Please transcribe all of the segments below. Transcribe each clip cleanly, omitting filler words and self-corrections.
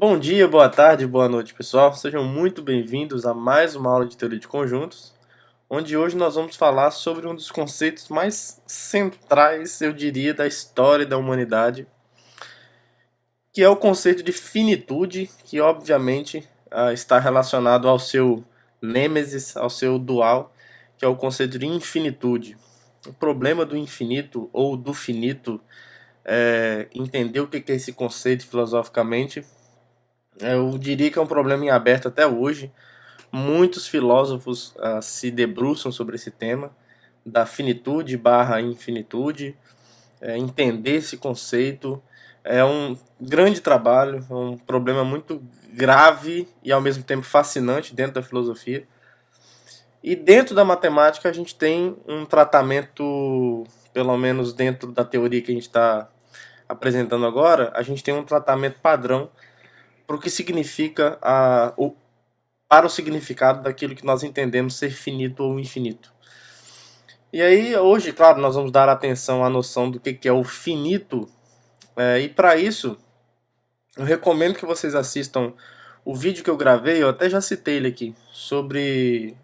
Bom dia, boa tarde, boa noite, pessoal. Sejam muito bem-vindos a mais uma aula de teoria de conjuntos, onde hoje nós vamos falar sobre um dos conceitos mais centrais, eu diria, da história da humanidade, que é o conceito de finitude, que obviamente está relacionado ao seu nêmesis, ao seu dual, que é o conceito de infinitude. O problema do infinito ou do finito é entender o que é esse conceito filosoficamente. Eu diria que é um problema em aberto até hoje. Muitos filósofos se debruçam sobre esse tema da finitude barra infinitude. Entender esse conceito é um grande trabalho, é um problema muito grave e ao mesmo tempo fascinante dentro da filosofia. E dentro da matemática a gente tem um tratamento, pelo menos dentro da teoria que a gente está apresentando agora, a gente tem um tratamento padrão para o que significa para o significado daquilo que nós entendemos ser finito ou infinito. E aí, hoje, claro, nós vamos dar atenção à noção do que é o finito, e para isso, eu recomendo que vocês assistam o vídeo que eu gravei, eu até já citei ele aqui, sobre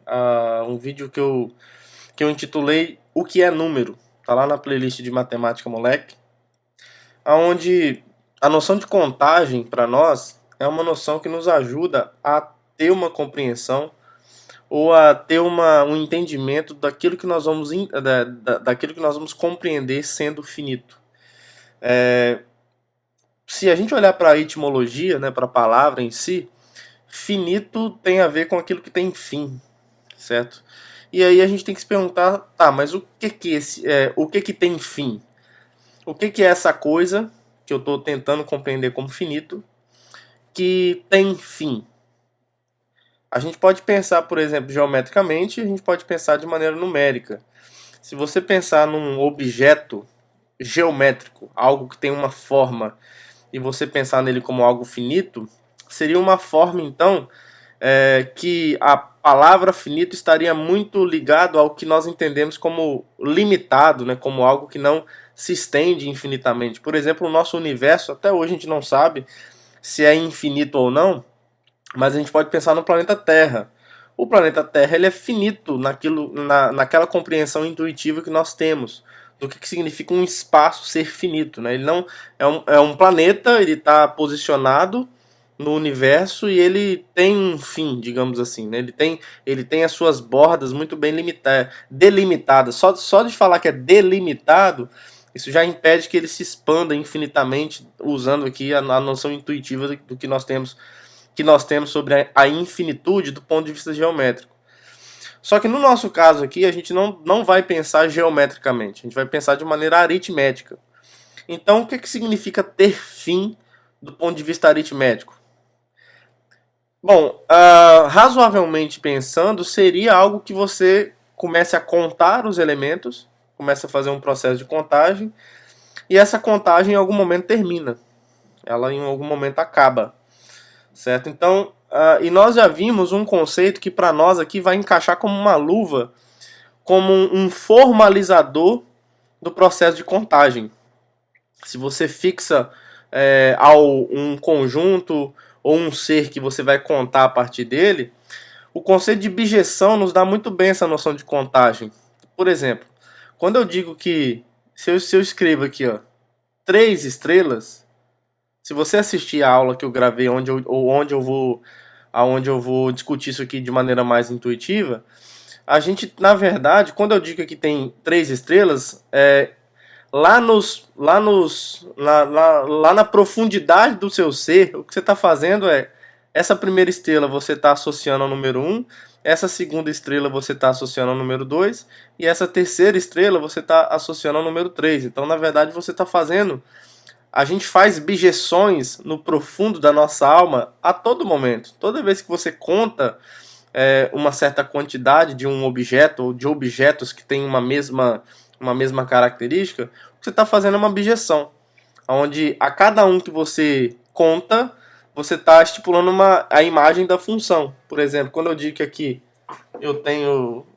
um vídeo que eu intitulei O que é número, tá lá na playlist de Matemática Moleque, onde a noção de contagem, para nós, é uma noção que nos ajuda a ter uma compreensão ou a ter um entendimento daquilo que nós vamos daquilo que nós vamos compreender sendo finito. Se a gente olhar para a etimologia, né, para a palavra em si, finito tem a ver com aquilo que tem fim, certo? E aí a gente tem que se perguntar, tá, mas o que tem fim? O que é essa coisa que eu estou tentando compreender como finito que tem fim? A gente pode pensar, por exemplo, geometricamente, a gente pode pensar de maneira numérica. Se você pensar num objeto geométrico, algo que tem uma forma, e você pensar nele como algo finito, seria uma forma, então, que a palavra finito estaria muito ligado ao que nós entendemos como limitado, né, como algo que não se estende infinitamente. Por exemplo, o nosso universo, até hoje a gente não sabe se é infinito ou não, mas a gente pode pensar no planeta Terra. O planeta Terra ele é finito naquela compreensão intuitiva que nós temos do que significa um espaço ser finito, né? Ele não é um planeta, ele está posicionado no universo e ele tem um fim, digamos assim, né? Ele tem as suas bordas muito bem delimitadas. Só de falar que é delimitado, isso já impede que ele se expanda infinitamente, usando aqui a noção intuitiva do que nós temos sobre a infinitude do ponto de vista geométrico. Só que no nosso caso aqui, a gente não vai pensar geometricamente, a gente vai pensar de maneira aritmética. Então, o que significa ter fim do ponto de vista aritmético? Bom, razoavelmente pensando, seria algo que você comece a contar os elementos, comece a fazer um processo de contagem, e essa contagem em algum momento termina. Ela em algum momento acaba. Certo? Então, e nós já vimos um conceito que para nós aqui vai encaixar como uma luva, como um formalizador do processo de contagem. Se você fixa um conjunto ou um ser que você vai contar a partir dele, o conceito de bijeção nos dá muito bem essa noção de contagem. Por exemplo, quando eu digo que, se eu escrevo aqui, 3 estrelas, se você assistir a aula que eu gravei aonde eu vou discutir isso aqui de maneira mais intuitiva, a gente, na verdade, quando eu digo que tem 3 estrelas, lá na profundidade do seu ser, o que você está fazendo essa primeira estrela você está associando ao número 1, essa segunda estrela você está associando ao número 2, e essa terceira estrela você está associando ao número 3. Então, na verdade, a gente faz bijeções no profundo da nossa alma a todo momento. Toda vez que você conta uma certa quantidade de um objeto ou de objetos que têm uma mesma característica, o que você está fazendo é uma bijeção, onde a cada um que você conta, você está estipulando a imagem da função. Por exemplo, quando eu digo que aqui eu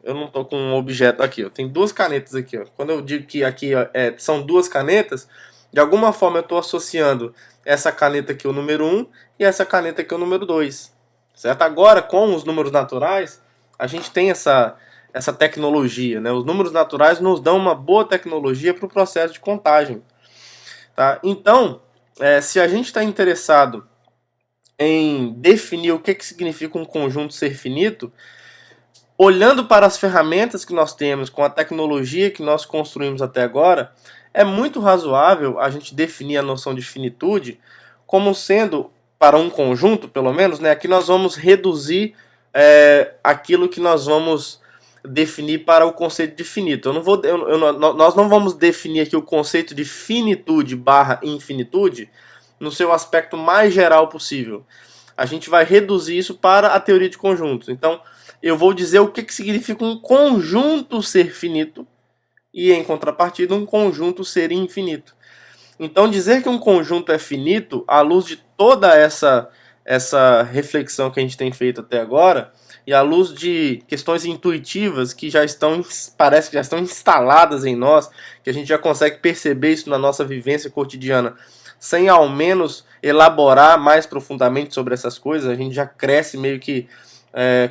não estou com um objeto aqui, eu tenho 2 canetas aqui. Quando eu digo que aqui são 2 canetas, De alguma forma eu estou associando essa caneta aqui, o número 1, e essa caneta aqui, o número 2. Certo? Agora, com os números naturais, a gente tem essa tecnologia, né? Os números naturais nos dão uma boa tecnologia para o processo de contagem. Tá? Então, se a gente está interessado em definir o que significa um conjunto ser finito, olhando para as ferramentas que nós temos, com a tecnologia que nós construímos até agora, é muito razoável a gente definir a noção de finitude como sendo, para um conjunto pelo menos, né, aqui nós vamos reduzir aquilo que nós vamos definir para o conceito de finito. Nós não vamos definir aqui o conceito de finitude barra infinitude no seu aspecto mais geral possível. A gente vai reduzir isso para a teoria de conjuntos. Então, eu vou dizer o que significa um conjunto ser finito e, em contrapartida, um conjunto ser infinito. Então, dizer que um conjunto é finito, à luz de toda essa reflexão que a gente tem feito até agora, e à luz de questões intuitivas que parece que já estão instaladas em nós, que a gente já consegue perceber isso na nossa vivência cotidiana, sem ao menos elaborar mais profundamente sobre essas coisas, a gente já cresce meio que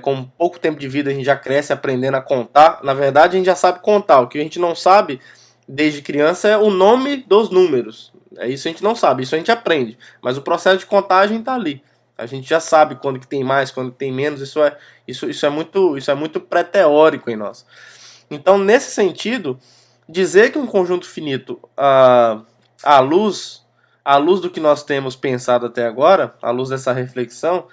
com pouco tempo de vida, a gente já cresce aprendendo a contar. Na verdade, a gente já sabe contar. O que a gente não sabe desde criança é o nome dos números. Isso a gente não sabe, isso a gente aprende. Mas o processo de contagem está ali. A gente já sabe quando que tem mais, quando que tem menos. Isso é muito pré-teórico em nós. Então, nesse sentido, dizer que um conjunto finito, à luz do que nós temos pensado até agora, à luz dessa reflexão,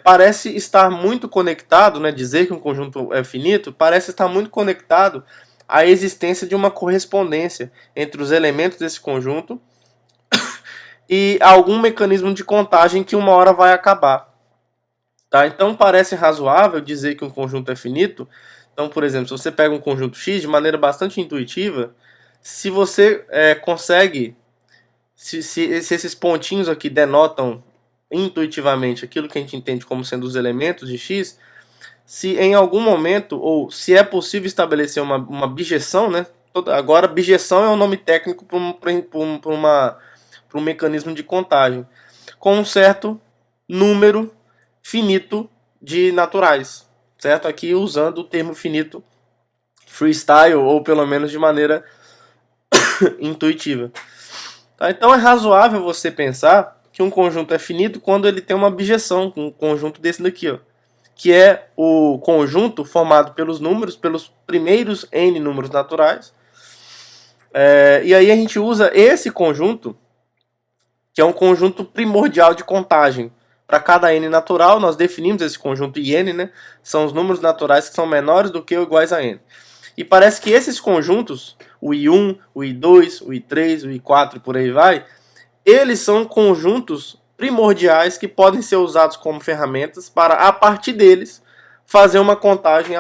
parece estar muito conectado, né, dizer que um conjunto é finito, parece estar muito conectado à existência de uma correspondência entre os elementos desse conjunto e algum mecanismo de contagem que uma hora vai acabar. Tá? Então parece razoável dizer que um conjunto é finito. Então, por exemplo, se você pega um conjunto X de maneira bastante intuitiva, se você consegue, se esses pontinhos aqui denotam intuitivamente aquilo que a gente entende como sendo os elementos de X, se em algum momento, ou se é possível estabelecer uma bijeção, né? Agora, bijeção é um nome técnico para um mecanismo de contagem, com um certo número finito de naturais, certo? Aqui usando o termo finito freestyle, ou pelo menos de maneira intuitiva. Tá? Então é razoável você pensar que um conjunto é finito quando ele tem uma bijeção, um conjunto desse daqui, ó, que é o conjunto formado pelos números, pelos primeiros n números naturais. E aí a gente usa esse conjunto, que é um conjunto primordial de contagem. Para cada n natural, nós definimos esse conjunto IN, né? São os números naturais que são menores do que ou iguais a n. E parece que esses conjuntos, o I1, o I2, o I3, o I4 e por aí vai, eles são conjuntos primordiais que podem ser usados como ferramentas para, a partir deles, fazer uma contagem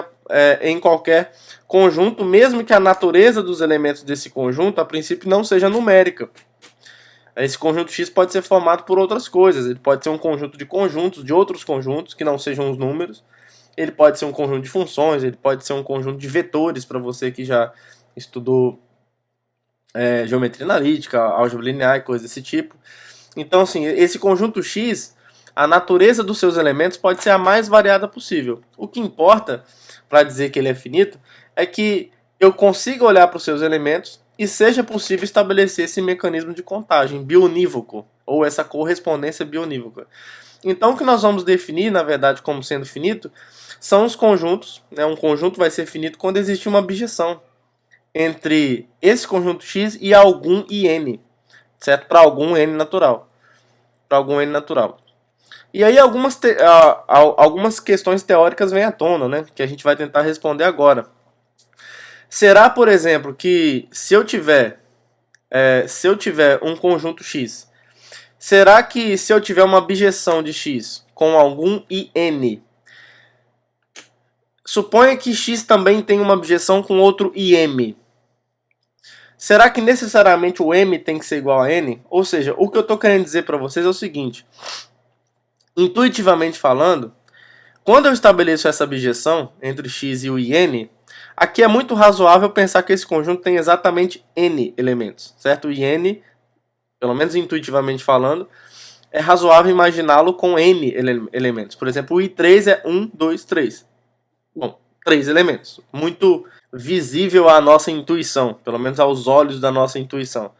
em qualquer conjunto, mesmo que a natureza dos elementos desse conjunto, a princípio, não seja numérica. Esse conjunto X pode ser formado por outras coisas. Ele pode ser um conjunto de conjuntos, de outros conjuntos, que não sejam os números. Ele pode ser um conjunto de funções, ele pode ser um conjunto de vetores, para você que já estudou geometria analítica, álgebra linear e coisas desse tipo. Então, assim, esse conjunto X, a natureza dos seus elementos pode ser a mais variada possível. O que importa, para dizer que ele é finito, é que eu consiga olhar para os seus elementos e seja possível estabelecer esse mecanismo de contagem bionívoco, ou essa correspondência bionívoca. Então, o que nós vamos definir, na verdade, como sendo finito, são os conjuntos. Né? Um conjunto vai ser finito quando existe uma bijeção entre esse conjunto X e algum IN, certo? Para algum N natural. Para algum N natural. E aí algumas questões teóricas vêm à tona, né? Que a gente vai tentar responder agora. Será, por exemplo, que se eu tiver um conjunto X, será que se eu tiver uma bijeção de X com algum IN, suponha que X também tem uma bijeção com outro IM, será que necessariamente o M tem que ser igual a N? Ou seja, o que eu estou querendo dizer para vocês é o seguinte: intuitivamente falando, quando eu estabeleço essa bijeção entre X e o IN, aqui é muito razoável pensar que esse conjunto tem exatamente N elementos, certo? O IN pelo menos intuitivamente falando, é razoável imaginá-lo com N elementos. Por exemplo, o I3 é 1, 2, 3. Bom, 3 elementos. Muito visível à nossa intuição, pelo menos aos olhos da nossa intuição.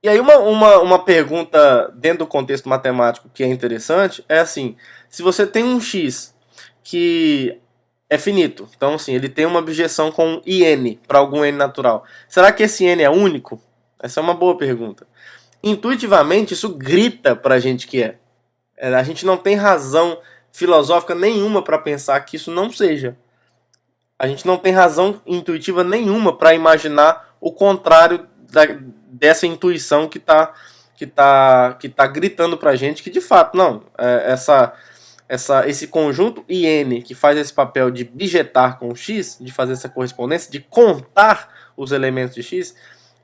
E aí uma pergunta dentro do contexto matemático que é interessante é assim, se você tem um x que é finito, então assim, ele tem uma objeção com IN para algum n natural, será que esse n é único? Essa é uma boa pergunta. Intuitivamente isso grita pra gente que é. A gente não tem razão filosófica nenhuma para pensar que isso não seja. A gente não tem razão intuitiva nenhuma para imaginar o contrário dessa intuição que tá gritando pra gente que de fato não, esse conjunto IN que faz esse papel de bijetar com x, de fazer essa correspondência, de contar os elementos de x,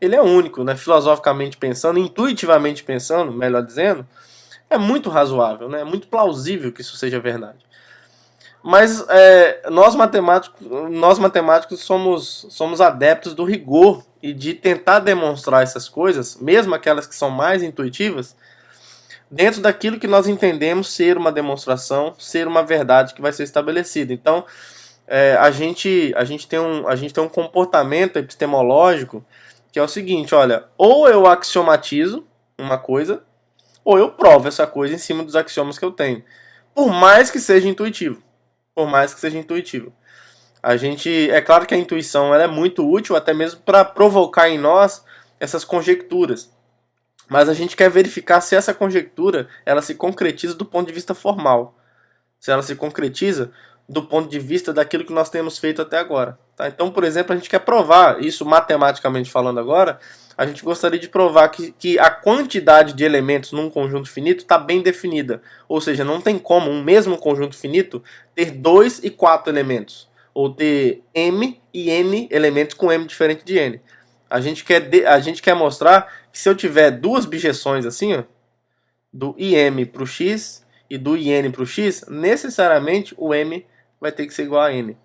ele é único, né? Filosoficamente pensando, intuitivamente pensando, melhor dizendo, é muito razoável, né? É muito plausível que isso seja verdade. Mas nós matemáticos somos adeptos do rigor e de tentar demonstrar essas coisas, mesmo aquelas que são mais intuitivas, dentro daquilo que nós entendemos ser uma demonstração, ser uma verdade que vai ser estabelecida. Então, a gente tem um comportamento epistemológico que é o seguinte, olha, ou eu axiomatizo uma coisa, ou eu provo essa coisa em cima dos axiomas que eu tenho. Por mais que seja intuitivo. Por mais que seja intuitivo. É claro que a intuição ela é muito útil até mesmo para provocar em nós essas conjecturas. Mas a gente quer verificar se essa conjectura ela se concretiza do ponto de vista formal. Se ela se concretiza do ponto de vista daquilo que nós temos feito até agora. Tá? Então, por exemplo, a gente quer provar, isso matematicamente falando agora, a gente gostaria de provar que a quantidade de elementos num conjunto finito está bem definida. Ou seja, não tem como um mesmo conjunto finito ter 2 e 4 elementos. Ou ter M e N elementos com M diferente de N. A gente quer mostrar que se eu tiver duas bijeções assim, ó, do IM para o X e do IN para o X, necessariamente o M vai ter que ser igual a N.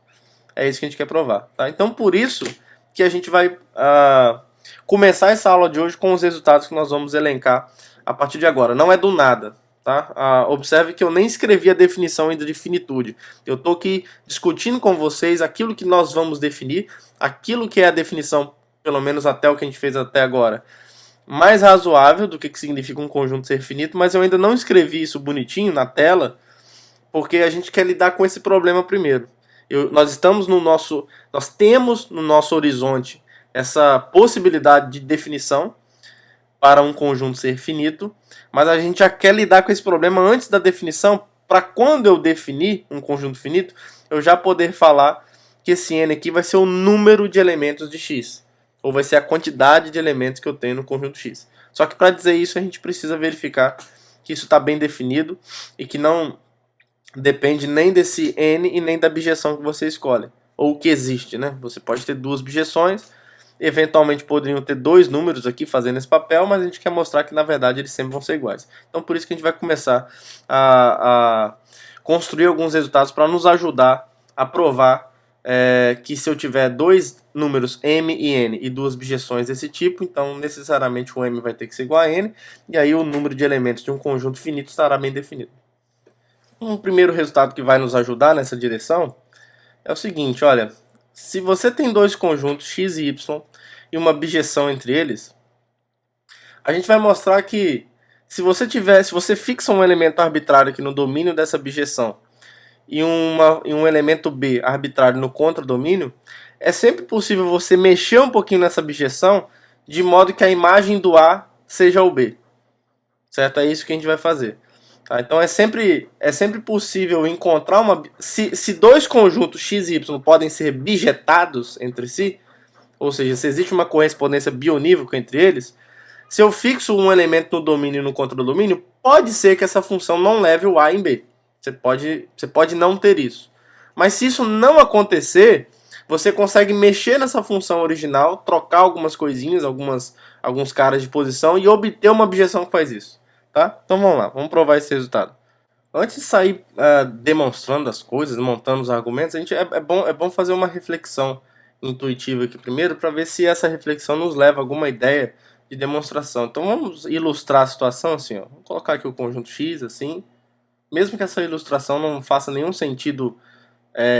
É isso que a gente quer provar. Tá? Então, por isso que a gente vai começar essa aula de hoje com os resultados que nós vamos elencar a partir de agora. Não é do nada. Tá? Observe que eu nem escrevi a definição ainda de finitude. Eu estou aqui discutindo com vocês aquilo que nós vamos definir, aquilo que é a definição, pelo menos até o que a gente fez até agora, mais razoável do que significa um conjunto ser finito, mas eu ainda não escrevi isso bonitinho na tela, porque a gente quer lidar com esse problema primeiro. Nós temos no nosso horizonte essa possibilidade de definição para um conjunto ser finito, mas a gente já quer lidar com esse problema antes da definição, para quando eu definir um conjunto finito, eu já poder falar que esse n aqui vai ser o número de elementos de x, ou vai ser a quantidade de elementos que eu tenho no conjunto x. Só que para dizer isso a gente precisa verificar que isso está bem definido e que não depende nem desse n e nem da bijeção que você escolhe, ou que existe, né? Você pode ter duas bijeções, eventualmente poderiam ter dois números aqui fazendo esse papel, mas a gente quer mostrar que na verdade eles sempre vão ser iguais. Então por isso que a gente vai começar a construir alguns resultados para nos ajudar a provar que se eu tiver dois números m e n e duas bijeções desse tipo, então necessariamente o m vai ter que ser igual a n, e aí o número de elementos de um conjunto finito estará bem definido. Um primeiro resultado que vai nos ajudar nessa direção é o seguinte, olha, se você tem dois conjuntos x e y e uma bijeção entre eles, a gente vai mostrar que se você fixa um elemento arbitrário aqui no domínio dessa bijeção e um elemento b arbitrário no contradomínio, é sempre possível você mexer um pouquinho nessa bijeção de modo que a imagem do A seja o B. Certo? É isso que a gente vai fazer. Tá? Então é sempre possível encontrar se dois conjuntos x e y podem ser bijetados entre si, ou seja, se existe uma correspondência bionívoca entre eles, se eu fixo um elemento no domínio e no contradomínio, pode ser que essa função não leve o A em B. Você pode não ter isso. Mas se isso não acontecer, você consegue mexer nessa função original, trocar algumas coisinhas, alguns caras de posição e obter uma bijeção que faz isso. Tá? Então vamos lá, vamos provar esse resultado. Antes de sair demonstrando as coisas, montando os argumentos, é bom fazer uma reflexão intuitiva aqui primeiro, para ver se essa reflexão nos leva a alguma ideia de demonstração. Então vamos ilustrar a situação assim, ó. Vou colocar aqui o conjunto X assim, mesmo que essa ilustração não faça nenhum sentido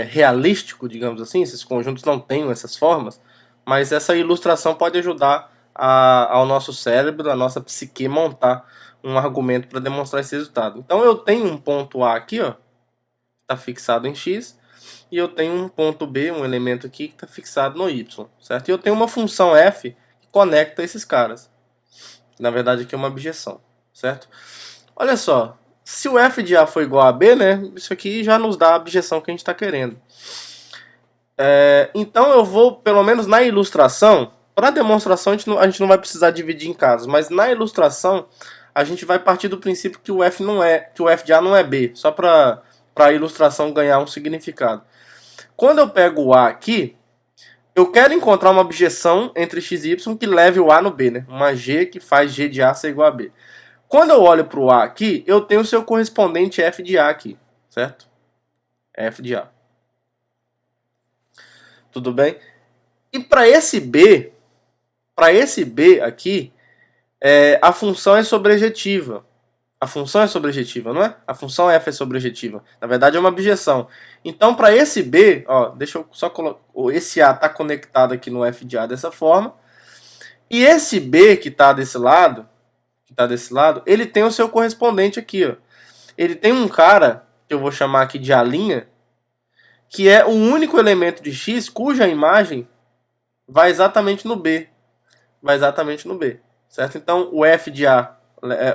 realístico, digamos assim, esses conjuntos não tenham essas formas, mas essa ilustração pode ajudar ao nosso cérebro, a nossa psique montar um argumento para demonstrar esse resultado. Então eu tenho um ponto A aqui, ó, está fixado em X, e eu tenho um ponto B, um elemento aqui que está fixado no Y, certo? E eu tenho uma função f que conecta esses caras. Na verdade aqui é uma objeção, certo? Olha só, se o f de A for igual a B, né, isso aqui já nos dá a objeção que a gente está querendo. Então eu vou, pelo menos na ilustração, para a demonstração a gente não vai precisar dividir em casos, mas na ilustração a gente vai partir do princípio que o f de A não é B, só para a ilustração ganhar um significado. Quando eu pego o A aqui, eu quero encontrar uma objeção entre x e y que leve o A no B, né? Uma G que faz G de A ser igual a B. Quando eu olho para o A aqui, eu tenho o seu correspondente f de A aqui, certo? F de A. Tudo bem? E para esse B aqui, a função é sobrejetiva. A função é sobrejetiva, não é? A função f é sobrejetiva. Na verdade é uma objeção. Então para esse B, ó, deixa eu só colocar, esse A está conectado aqui no f de A dessa forma. E esse B que está desse lado, ele tem o seu correspondente aqui, ó. Ele tem um cara que eu vou chamar aqui de A', que é o único elemento de X cuja imagem vai exatamente no B. Certo? Então o f de A,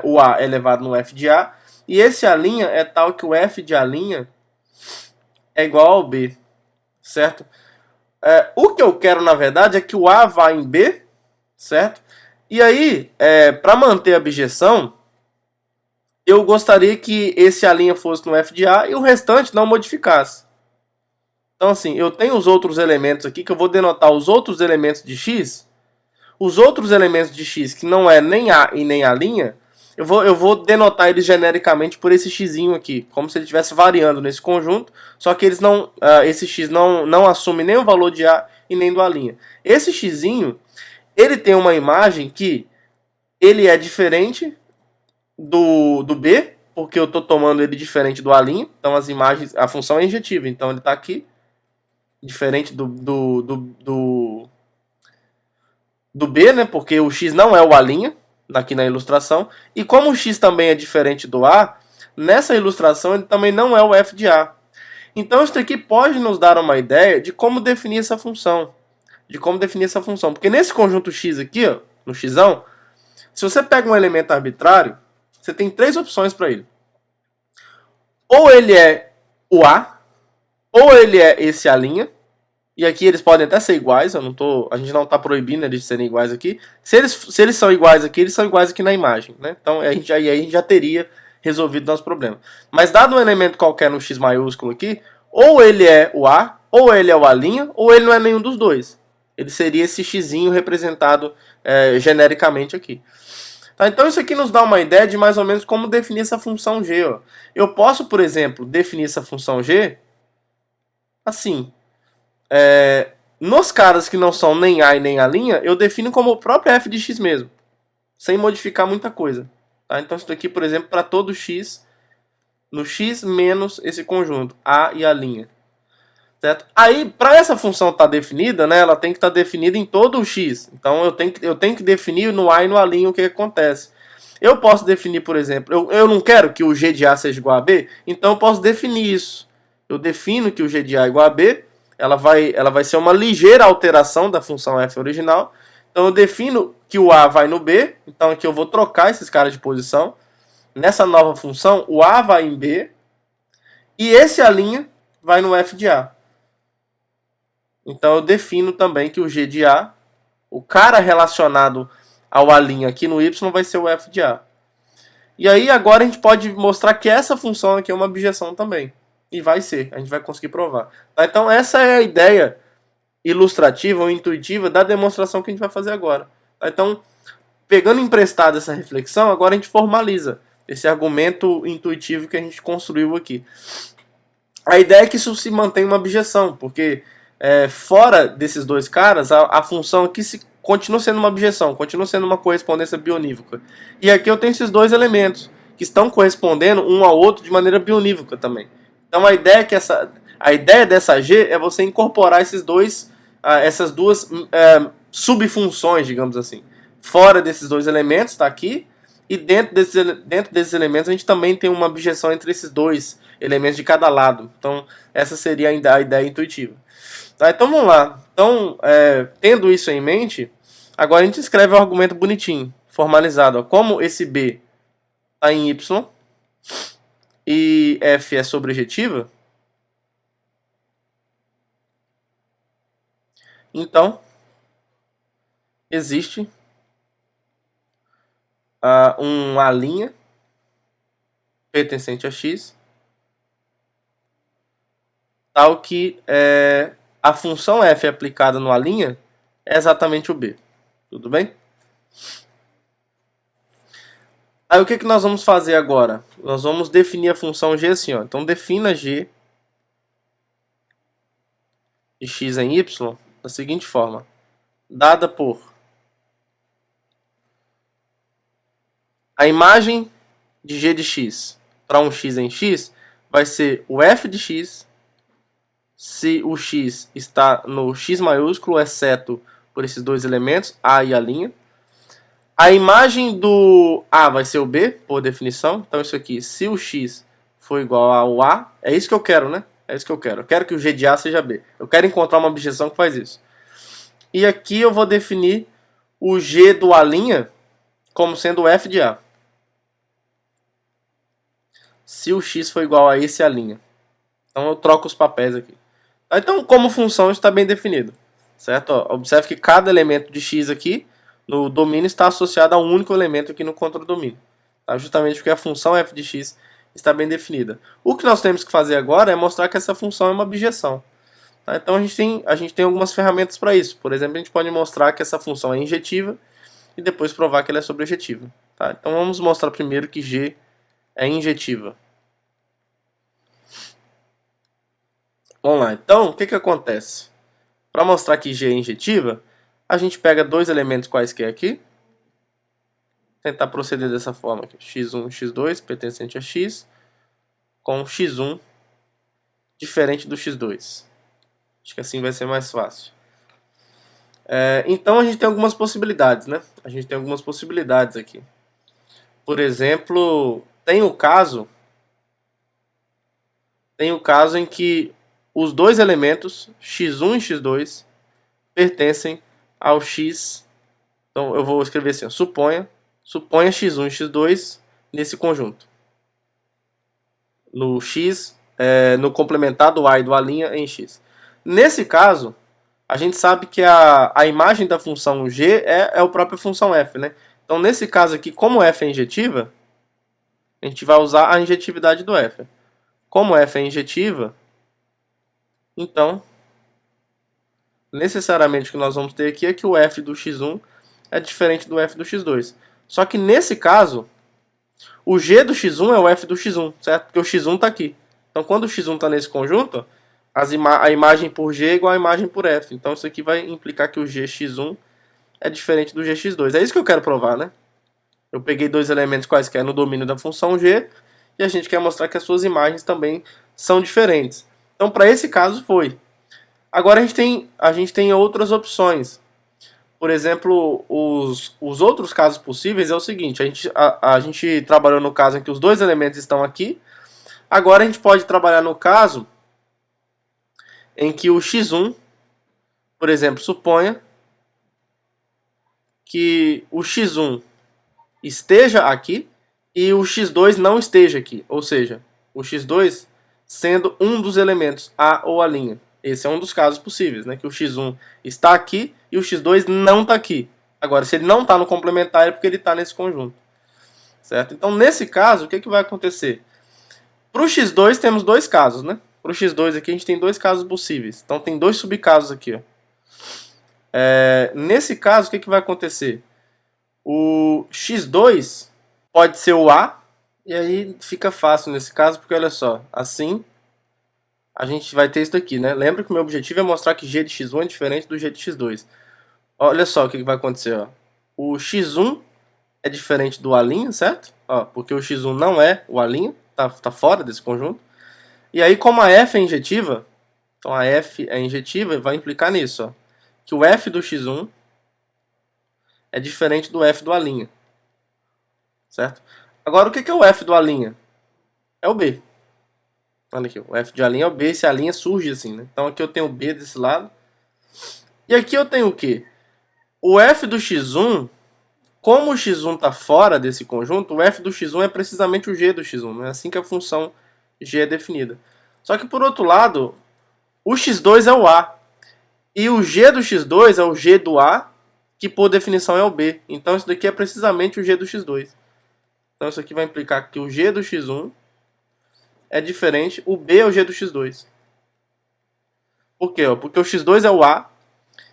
o A é elevado no f de A, e esse A' é tal que o f de A' é igual ao B, certo? O que eu quero, na verdade, é que o A vá em B, certo? E aí, para manter a objeção, eu gostaria que esse A' fosse no f de A e o restante não modificasse. Então, assim, eu tenho os outros elementos aqui, que eu vou denotar os outros elementos de X. Os outros elementos de X, que não é nem A e nem A', eu vou denotar eles genericamente por esse xzinho aqui, como se ele estivesse variando nesse conjunto, só que eles não, esse x não assume nem o valor de A e nem do A'. Esse xzinho, ele tem uma imagem que ele é diferente do B, porque eu estou tomando ele diferente do A', então as imagens, a função é injetiva, então ele está aqui, diferente do B, né, porque o x não é o A', aqui na ilustração, e como o x também é diferente do A, nessa ilustração ele também não é o f de A. Então isso aqui pode nos dar uma ideia de como definir essa função. Porque nesse conjunto x aqui, ó, no xão, se você pega um elemento arbitrário, você tem três opções para ele. Ou ele é o A, ou ele é esse A', e aqui eles podem até ser iguais, a gente não está proibindo eles de serem iguais aqui. Se eles são iguais aqui, eles são iguais aqui na imagem, né? Então a gente já teria resolvido nosso problema. Mas dado um elemento qualquer no x maiúsculo aqui, ou ele é o A, ou ele é o A', ou ele não é nenhum dos dois. Ele seria esse xzinho representado genericamente aqui. Tá, então isso aqui nos dá uma ideia de mais ou menos como definir essa função g. Ó. Eu posso, por exemplo, definir essa função g assim. Nos caras que não são nem A e nem A', eu defino como o próprio f de x mesmo, sem modificar muita coisa. Tá? Então isso aqui, por exemplo, para todo x, no x menos esse conjunto, A e A'. Certo? Aí, para essa função estar definida, né, ela tem que estar definida em todo o x. Então eu tenho que definir no A e no A' o que acontece. Eu posso definir, por exemplo, eu não quero que o g de A seja igual a B, então eu posso definir isso. Eu defino que o g de A é igual a B, ela vai ser uma ligeira alteração da função f original. Então eu defino que o A vai no B, então aqui eu vou trocar esses caras de posição. Nessa nova função, o A vai em B, e esse A' vai no f de A. Então eu defino também que o g de A, o cara relacionado ao A' aqui no y, vai ser o f de A. E aí agora a gente pode mostrar que essa função aqui é uma objeção também. E vai ser, a gente vai conseguir provar. Tá? Então essa é a ideia ilustrativa ou intuitiva da demonstração que a gente vai fazer agora. Tá? Então, pegando emprestado essa reflexão, agora a gente formaliza esse argumento intuitivo que a gente construiu aqui. A ideia é que isso se mantenha uma objeção, porque fora desses dois caras, a função aqui continua sendo uma objeção, continua sendo uma correspondência bionívoca. E aqui eu tenho esses dois elementos que estão correspondendo um ao outro de maneira bionívoca também. Então a ideia é que a ideia dessa G é você incorporar essas duas subfunções, digamos assim. Fora desses dois elementos, está aqui, e dentro desses elementos a gente também tem uma objeção entre esses dois elementos de cada lado. Então essa seria a ideia intuitiva. Tá, então vamos lá. Então, tendo isso em mente, agora a gente escreve o argumento bonitinho, formalizado. Ó. Como esse B está em Y e F é sobrejetiva, então existe uma linha pertencente a X, tal que a função f aplicada no A' é exatamente o B. Tudo bem? Aí o que nós vamos fazer agora? Nós vamos definir a função g assim, ó. Então defina g de x em y da seguinte forma. Dada por a imagem de g de x para um x em x vai ser o f de x se o x está no x maiúsculo, exceto por esses dois elementos, A e A'. A imagem do A vai ser o B, por definição. Então isso aqui, se o x for igual ao A, é isso que eu quero, né? É isso que eu quero. Eu quero que o g de A seja B. Eu quero encontrar uma objeção que faz isso. E aqui eu vou definir o g do A' como sendo o f de A. Se o x for igual a esse A'. Então eu troco os papéis aqui. Então, como função, está bem definido. Certo? Ó, observe que cada elemento de x aqui no domínio está associado a um único elemento aqui no contradomínio. Tá? Justamente porque a função f de x está bem definida. O que nós temos que fazer agora é mostrar que essa função é uma objeção. Tá? Então a gente tem algumas ferramentas para isso. Por exemplo, a gente pode mostrar que essa função é injetiva e depois provar que ela é sobrejetiva. Tá? Então vamos mostrar primeiro que g é injetiva. Vamos lá, então o que acontece? Para mostrar que G é injetiva, a gente pega dois elementos quaisquer aqui, tentar proceder dessa forma aqui, x1 e x2 pertencente a x, com x1 diferente do x2. Acho que assim vai ser mais fácil. Então a gente tem algumas possibilidades, né? A gente tem algumas possibilidades aqui. Por exemplo, tem o caso em que os dois elementos, x1 e x2, pertencem ao x. Então eu vou escrever assim, ó, suponha x1 e x2 nesse conjunto. No x, no complementar do A e do A' em x. Nesse caso, a gente sabe que a imagem da função g é a própria função f, né? Então nesse caso aqui, como f é injetiva, a gente vai usar a injetividade do f. Como f é injetiva, então, necessariamente o que nós vamos ter aqui é que o f do x1 é diferente do f do x2. Só que nesse caso, o g do x1 é o f do x1, certo? Porque o x1 está aqui. Então, quando o x1 está nesse conjunto, a imagem por g é igual a imagem por f. Então, isso aqui vai implicar que o gx1 é diferente do gx2. É isso que eu quero provar, né? Eu peguei dois elementos quaisquer no domínio da função g e a gente quer mostrar que as suas imagens também são diferentes. Então, para esse caso, foi. Agora, a gente tem outras opções. Por exemplo, os outros casos possíveis é o seguinte. A gente trabalhou no caso em que os dois elementos estão aqui. Agora, a gente pode trabalhar no caso em que o x1, por exemplo, suponha que o x1 esteja aqui e o x2 não esteja aqui. Ou seja, o x2 sendo um dos elementos, A ou A'. Esse é um dos casos possíveis, né? Que o x1 está aqui e o x2 não está aqui. Agora, se ele não está no complementar, é porque ele está nesse conjunto. Certo? Então, nesse caso, o que vai acontecer? Para o x2, temos dois casos, né? Para o x2 aqui, a gente tem dois casos possíveis. Então, tem dois subcasos aqui. Ó. Nesse caso, o que vai acontecer? O x2 pode ser o A, e aí fica fácil nesse caso, porque olha só, assim a gente vai ter isso daqui, né? Lembra que o meu objetivo é mostrar que g de x1 é diferente do g de x2. Olha só o que vai acontecer, ó. O x1 é diferente do A', certo? Ó, porque o x1 não é o A', tá fora desse conjunto. E aí, como a f é injetiva, então a f é injetiva, vai implicar nisso, ó, que o f do x1 é diferente do f do A', certo? Agora, o que é o f do A'? É o b. Olha aqui, o f de A' é o b, esse A' surge assim, né? Então aqui eu tenho o b desse lado. E aqui eu tenho o quê? O f do x1, como o x1 está fora desse conjunto, o f do x1 é precisamente o g do x1. É assim que a função g é definida. Só que, por outro lado, o x2 é o a. E o g do x2 é o g do a, que por definição é o b. Então isso daqui é precisamente o g do x2. Então isso aqui vai implicar que o g do x1 é diferente, o b é o g do x2. Por quê? Porque o x2 é o a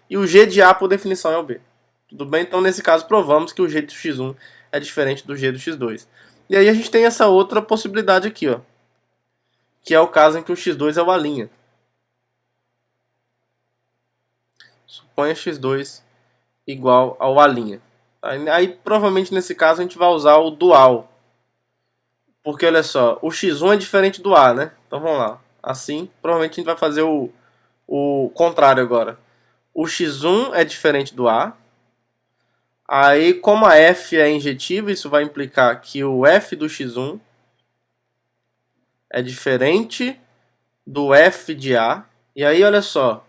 e o g de a por definição é o b. Tudo bem? Então nesse caso provamos que o g do x1 é diferente do g do x2. E aí a gente tem essa outra possibilidade aqui, ó, que é o caso em que o x2 é o A'. Suponha x2 igual ao A'. Aí provavelmente nesse caso a gente vai usar o dual. Porque olha só, o x1 é diferente do A, né? Então vamos lá. Assim, provavelmente a gente vai fazer o contrário agora. O x1 é diferente do A. Aí, como a f é injetiva, isso vai implicar que o f do x1 é diferente do f de A. E aí, olha só,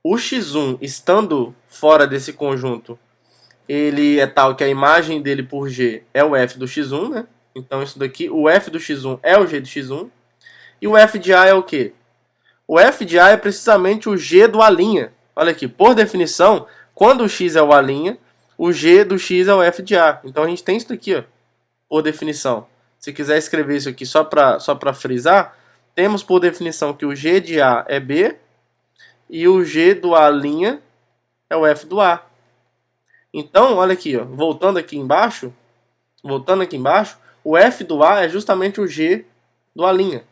o x1 estando fora desse conjunto, ele é tal que a imagem dele por g é o f do x1, né? Então isso daqui, o f do x1 é o g do x1. E o f de A é o quê? O f de A é precisamente o g do A'. Olha aqui, por definição, quando o x é o A', o g do x é o f de A. Então a gente tem isso daqui, ó, por definição. Se quiser escrever isso aqui só para frisar, temos por definição que o g de A é b e o g do A' é o f do A. Então, olha aqui, ó, voltando aqui embaixo, o f do A é justamente o g do A'.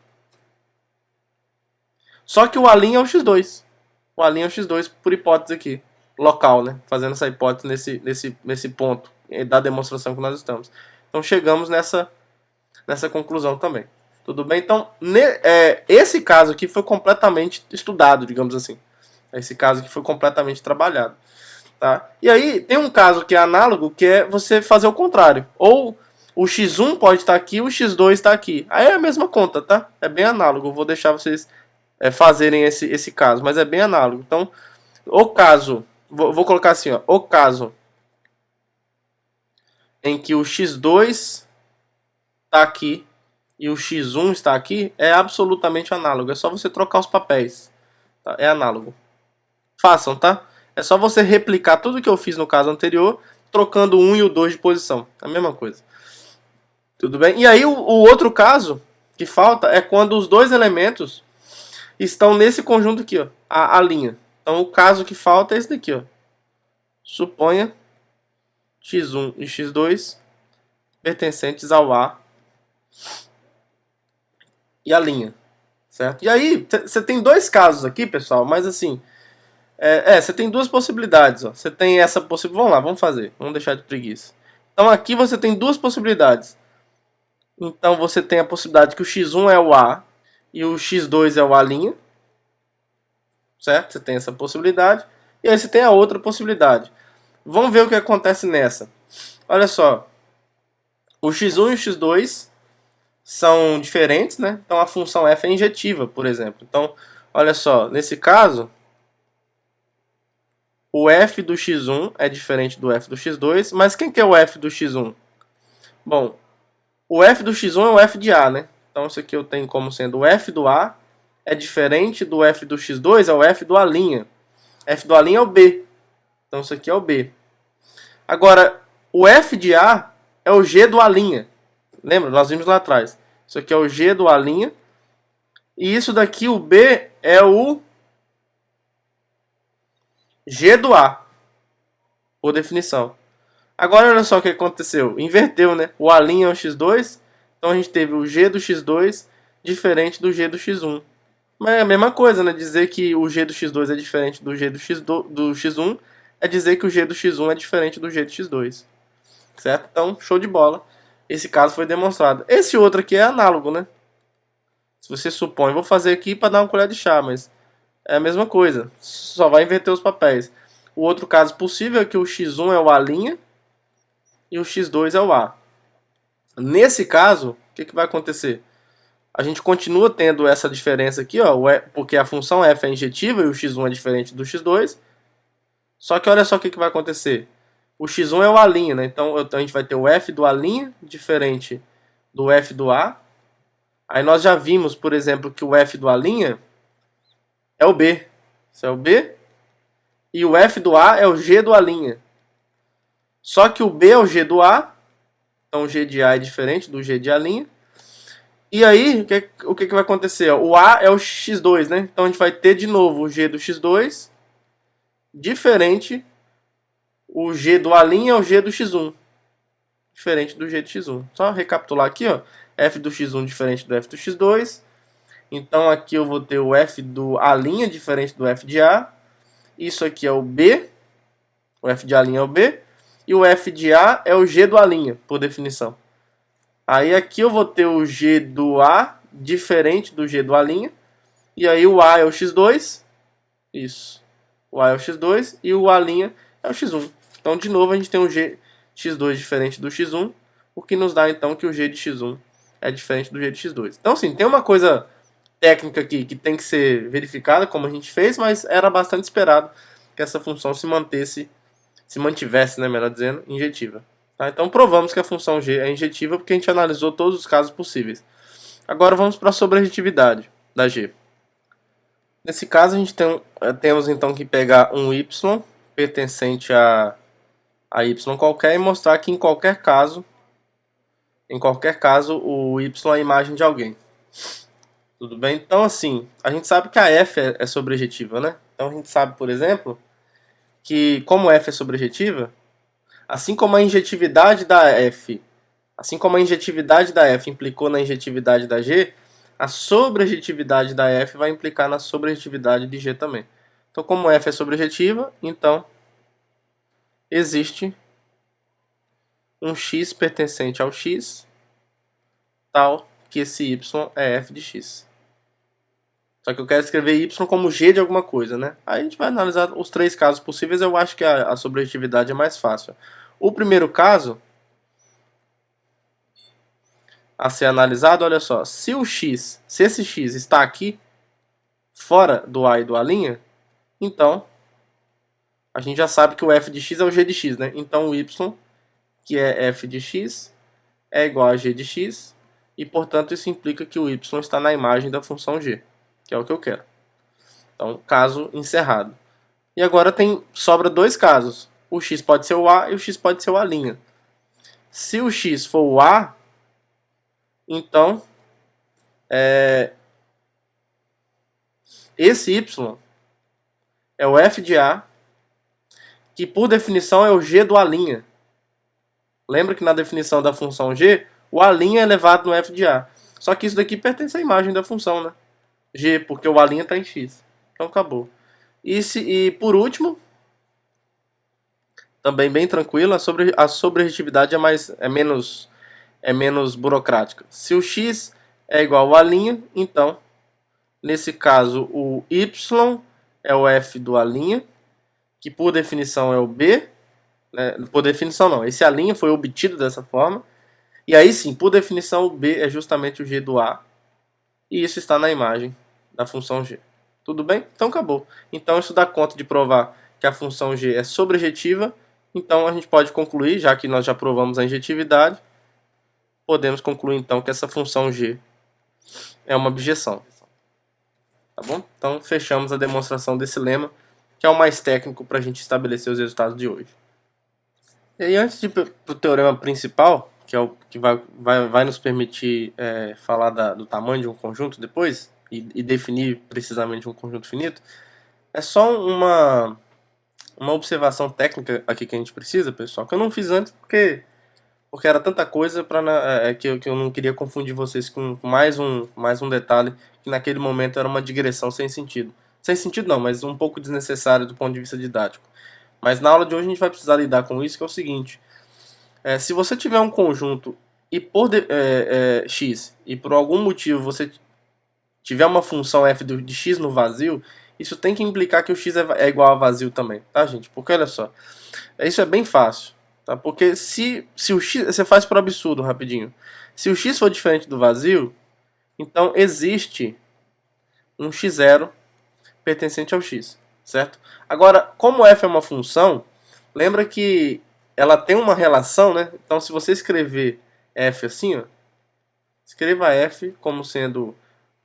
Só que o A' é o x2. O A' é o x2 por hipótese aqui, local, né? Fazendo essa hipótese nesse ponto da demonstração que nós estamos. Então chegamos nessa conclusão também. Tudo bem? Então, esse caso aqui foi completamente estudado, digamos assim. Esse caso aqui foi completamente trabalhado. Tá? E aí, tem um caso que é análogo, que é você fazer o contrário. Ou o x1 pode estar aqui, o x2 está aqui. Aí é a mesma conta, tá? É bem análogo. Eu vou deixar vocês fazerem esse caso, mas é bem análogo. Então, o caso, vou colocar assim, ó, o caso em que o x2 está aqui e o x1 está aqui é absolutamente análogo. É só você trocar os papéis. Tá? É análogo. Façam, tá? É só você replicar tudo que eu fiz no caso anterior, trocando o 1 e o 2 de posição. É a mesma coisa. Tudo bem? E aí o outro caso que falta é quando os dois elementos estão nesse conjunto aqui, ó, a linha. Então o caso que falta é esse daqui, ó. Suponha x1 e x2 pertencentes ao A e a linha, certo? E aí você tem dois casos aqui, pessoal, mas assim, você tem duas possibilidades, ó. Você tem essa possibilidade, vamos lá, vamos fazer, vamos deixar de preguiça. Então aqui você tem duas possibilidades. Então você tem a possibilidade que o x1 é o A e o x2 é o A', certo? Você tem essa possibilidade. E aí você tem a outra possibilidade. Vamos ver o que acontece nessa. Olha só, o x1 e o x2 são diferentes, né? Então a função f é injetiva, por exemplo. Então, olha só, nesse caso, o f do x1 é diferente do f do x2, mas quem que é o f do x1? Bom, o f do x1 é o f de A, né? Então isso aqui eu tenho como sendo o f do A é diferente do f do x2, é o f do A'. F do A' é o B. Então isso aqui é o B. Agora, o f de A é o g do A'. Lembra? Nós vimos lá atrás. Isso aqui é o g do A'. E isso daqui, o B, é o g do A. Por definição. Agora olha só o que aconteceu. Inverteu, né? O A' é o x2. Então a gente teve o g do x2 diferente do g do x1. Mas é a mesma coisa, né? Dizer que o g do x2 é diferente do g do x1 é dizer que o g do x1 é diferente do g do x2. Certo? Então, show de bola. Esse caso foi demonstrado. Esse outro aqui é análogo, né? Se você supõe, vou fazer aqui para dar uma colher de chá, mas é a mesma coisa. Só vai inverter os papéis. O outro caso possível é que o x1 é o A' e o x2 é o A. Nesse caso, o que vai acontecer? A gente continua tendo essa diferença aqui, ó, porque a função f é injetiva e o x1 é diferente do x2. Só que olha só o que vai acontecer. O x1 é o A', né? Então a gente vai ter o f do A' diferente do f do A. Aí nós já vimos, por exemplo, que o f do A' é o B. Isso é o B. E o f do A é o g do A'. Só que o B é o g do A. Então o g de A é diferente do g de A'. E aí, o que vai acontecer? O A é o x2, né? Então a gente vai ter de novo o g do x2 diferente. O g do A' é o g do x1. Diferente do g do x1. Só recapitular aqui, ó. F do x1 diferente do f do x2. Então aqui eu vou ter o f do A' diferente do f de A. Isso aqui é o B. O f de A' é o B. E o f de A é o g do A', por definição. Aí aqui eu vou ter o g do A diferente do g do A'. E aí o A é o x2. Isso. O A é o x2 e o A' é o x1. Então de novo a gente tem um g x2 diferente do x1. O que nos dá então que o g de x1 é diferente do g de x2. Então assim, tem uma coisa técnica aqui que tem que ser verificada, como a gente fez, mas era bastante esperado que essa função se mantivesse, né, melhor dizendo, injetiva. Tá? Então provamos que a função g é injetiva porque a gente analisou todos os casos possíveis. Agora vamos para a sobrejetividade da g. Nesse caso a gente temos então que pegar um y pertencente a y qualquer e mostrar que em qualquer caso o y é a imagem de alguém. Tudo bem? Então assim, a gente sabe que a f é sobrejetiva, né? Então a gente sabe, por exemplo, que como f é sobrejetiva, assim como a injetividade da f implicou na injetividade da g, a sobrejetividade da f vai implicar na sobrejetividade de g também. Então, como f é sobrejetiva, então existe um x pertencente ao x, tal que esse y é f de x. Só que eu quero escrever y como g de alguma coisa, né? Aí a gente vai analisar os três casos possíveis. Eu acho que a sobrejetividade é mais fácil. O primeiro caso a ser analisado, olha só, se esse x está aqui, fora do A e do A', então a gente já sabe que o f de x é o g de x, né? Então o y, que é f de x, é igual a g de x, e portanto isso implica que o y está na imagem da função g, que é o que eu quero. Então, caso encerrado. E agora sobra dois casos. O x pode ser o A e o x pode ser o A'. Se o x for o A, então esse y é o f de A, que por definição é o g do A'. Lembra que na definição da função g, o A' é elevado no f de A. Só que isso daqui pertence à imagem da função, né? G, porque o A' está em x. Então acabou. E por último, também bem tranquilo, a sobrejetividade é menos burocrática. Se o x é igual ao A', então, nesse caso, o y é o f do A', que por definição é o b. Né? Por definição não, esse A' foi obtido dessa forma. E aí sim, por definição, o b é justamente o g do A. E isso está na imagem da função g. Tudo bem? Então acabou. Então isso dá conta de provar que a função g é sobrejetiva. Então a gente pode concluir, já que nós já provamos a injetividade, podemos concluir então que essa função g é uma objeção. Tá bom? Então fechamos a demonstração desse lema, que é o mais técnico para a gente estabelecer os resultados de hoje. E aí, antes de ir para o teorema principal, que é o que vai nos permitir falar do tamanho de um conjunto depois, e definir precisamente um conjunto finito, é só uma observação técnica aqui que a gente precisa, pessoal, que eu não fiz antes porque era tanta coisa que eu não queria confundir vocês com mais um detalhe que naquele momento era uma digressão sem sentido. Sem sentido não, mas um pouco desnecessário do ponto de vista didático. Mas na aula de hoje a gente vai precisar lidar com isso, que é o seguinte. Se você tiver um conjunto e x, e por algum motivo você tiver uma função f de x no vazio, isso tem que implicar que o x é igual a vazio também, tá, gente? Porque olha só, isso é bem fácil, tá? Porque se o x, você faz por absurdo rapidinho, se o x for diferente do vazio, então existe um x0 pertencente ao x, certo? Agora, como f é uma função, lembra que ela tem uma relação, né? Então, se você escrever f assim, ó, escreva f como sendo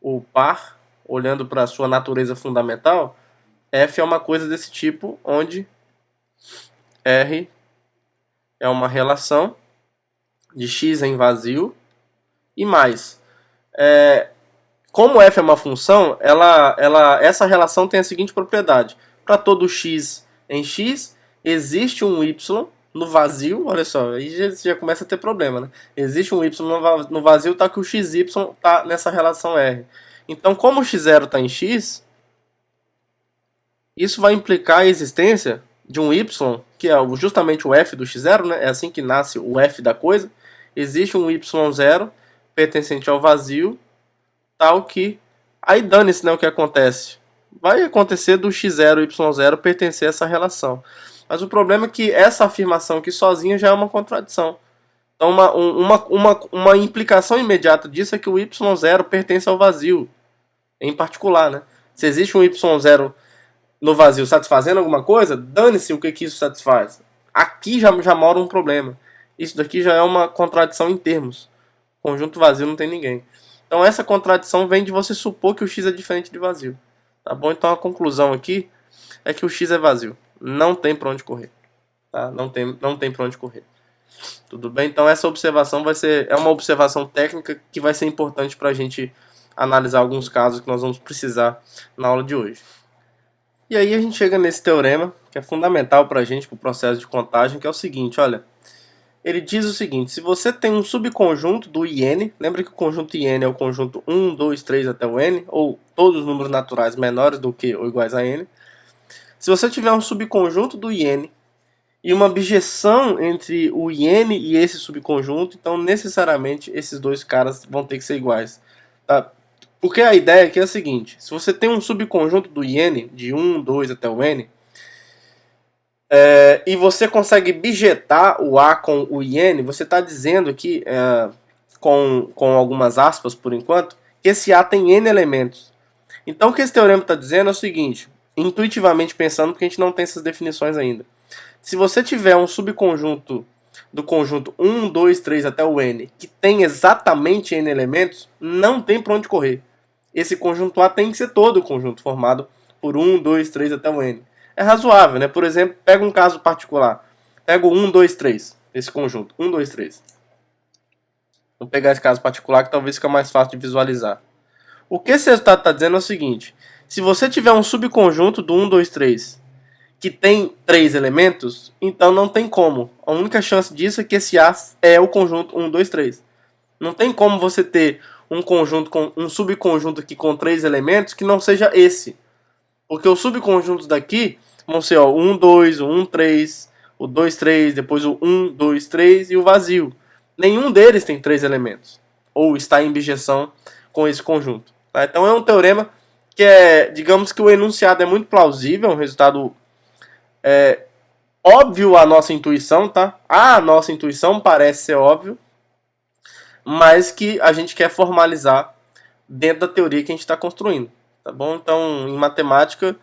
o par, olhando para a sua natureza fundamental. F é uma coisa desse tipo, onde R é uma relação de x em vazio e mais. Como f é uma função, essa relação tem a seguinte propriedade. Para todo x em x, existe um y no vazio, olha só, aí já começa a ter problema, né? Existe um y no vazio, tá que o xy está nessa relação R. Então, como o x0 está em x, isso vai implicar a existência de um y, que é justamente o f do x0, né? É assim que nasce o f da coisa. Existe um y0 pertencente ao vazio, tal que... Aí dane-se, né, o que acontece. Vai acontecer do x0 e y0 pertencer a essa relação. Mas o problema é que essa afirmação aqui sozinha já é uma contradição. Então uma implicação imediata disso é que o y0 pertence ao vazio, em particular, né? Se existe um y0 no vazio satisfazendo alguma coisa, dane-se o que isso satisfaz. Aqui já mora um problema. Isso daqui já é uma contradição em termos. Conjunto vazio não tem ninguém. Então essa contradição vem de você supor que o x é diferente de vazio. Tá bom? Então a conclusão aqui é que o x é vazio. Não tem para onde correr. Tá? Não tem para onde correr. Tudo bem? Então essa observação é uma observação técnica que vai ser importante para a gente analisar alguns casos que nós vamos precisar na aula de hoje. E aí a gente chega nesse teorema, que é fundamental para a gente, para o processo de contagem, que é o seguinte, olha. Ele diz o seguinte, se você tem um subconjunto do IN, lembra que o conjunto IN é o conjunto 1, 2, 3 até o N, ou todos os números naturais menores do que ou iguais a N. Se você tiver um subconjunto do IN e uma bijeção entre o IN e esse subconjunto, então necessariamente esses dois caras vão ter que ser iguais. Tá? Porque a ideia aqui é a seguinte, se você tem um subconjunto do IN, de 1, 2 até o N, e você consegue bijetar o A com o IN, você está dizendo aqui, com algumas aspas por enquanto, que esse A tem N elementos. Então o que esse teorema está dizendo é o seguinte, intuitivamente pensando, porque a gente não tem essas definições ainda. Se você tiver um subconjunto do conjunto 1, 2, 3 até o N, que tem exatamente N elementos, não tem para onde correr. Esse conjunto A tem que ser todo o conjunto formado por 1, 2, 3 até o N. É razoável, né? Por exemplo, pega um caso particular. Pega o 1, 2, 3, esse conjunto. 1, 2, 3. Vou pegar esse caso particular que talvez fique mais fácil de visualizar. O que esse resultado está dizendo é o seguinte. Se você tiver um subconjunto do 1, 2, 3 que tem 3 elementos, então não tem como. A única chance disso é que esse A é o conjunto 1, 2, 3. Não tem como você ter um conjunto com um subconjunto aqui com 3 elementos que não seja esse. Porque os subconjuntos daqui vão ser o 1, 2, o 1, 3, o 2, 3, depois o 1, 2, 3 e o vazio. Nenhum deles tem 3 elementos. Ou está em bijeção com esse conjunto. Tá? Então é um teorema que digamos que o enunciado é muito plausível, um resultado óbvio à nossa intuição, tá? A nossa intuição parece ser óbvio, mas que a gente quer formalizar dentro da teoria que a gente está construindo. Tá bom? Então, em matemática,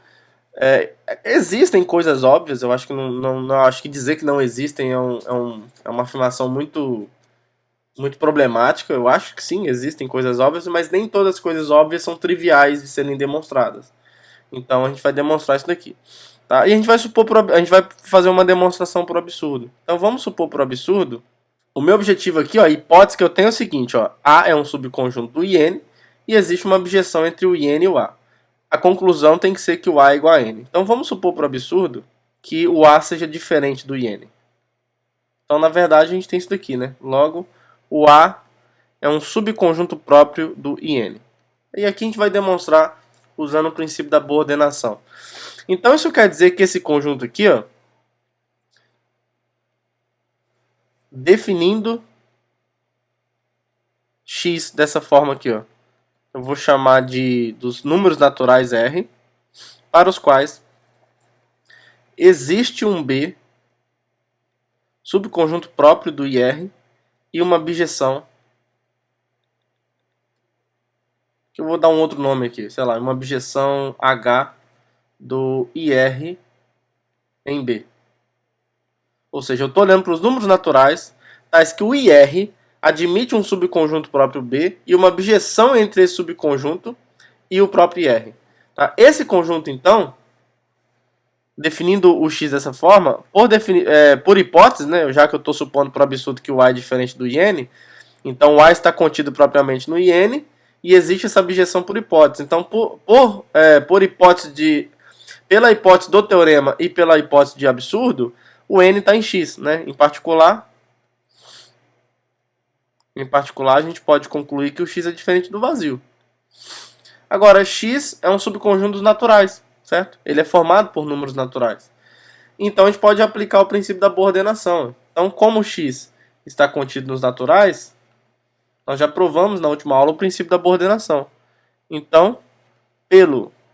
existem coisas óbvias. Eu acho que não acho que dizer que não existem é uma afirmação muito problemática. Eu acho que sim, existem coisas óbvias, mas nem todas as coisas óbvias são triviais de serem demonstradas. Então, a gente vai demonstrar isso daqui. Tá? E a gente vai fazer uma demonstração por absurdo. Então, vamos supor por absurdo. O meu objetivo aqui, ó, a hipótese que eu tenho é o seguinte, ó, A é um subconjunto do IN e existe uma objeção entre o IN e o A. A conclusão tem que ser que o A é igual a N. Então vamos supor por absurdo que o A seja diferente do IN. Então na verdade a gente tem isso daqui, né? Logo, o A é um subconjunto próprio do IN. E aqui a gente vai demonstrar usando o princípio da boa ordenação. Então isso quer dizer que esse conjunto aqui, ó, definindo x dessa forma aqui, ó. Eu vou chamar dos números naturais R, para os quais existe um B subconjunto próprio do IR e uma bijeção, que eu vou dar um outro nome aqui, sei lá, uma bijeção H do IR em B. Ou seja, eu estou olhando para os números naturais, tais que o IR admite um subconjunto próprio B e uma bijeção entre esse subconjunto e o próprio IR. Tá? Esse conjunto, então, definindo o x dessa forma, por hipótese, né, já que eu estou supondo por absurdo que o a é diferente do IN, então o a está contido propriamente no IN e existe essa bijeção por hipótese. Então, pela hipótese do teorema e pela hipótese de absurdo, o n está em x, né? Em particular, a gente pode concluir que o x é diferente do vazio. Agora, x é um subconjunto dos naturais, certo? Ele é formado por números naturais. Então, a gente pode aplicar o princípio da boa ordenação. Então, como o x está contido nos naturais, nós já provamos na última aula o princípio da boa ordenação. Então,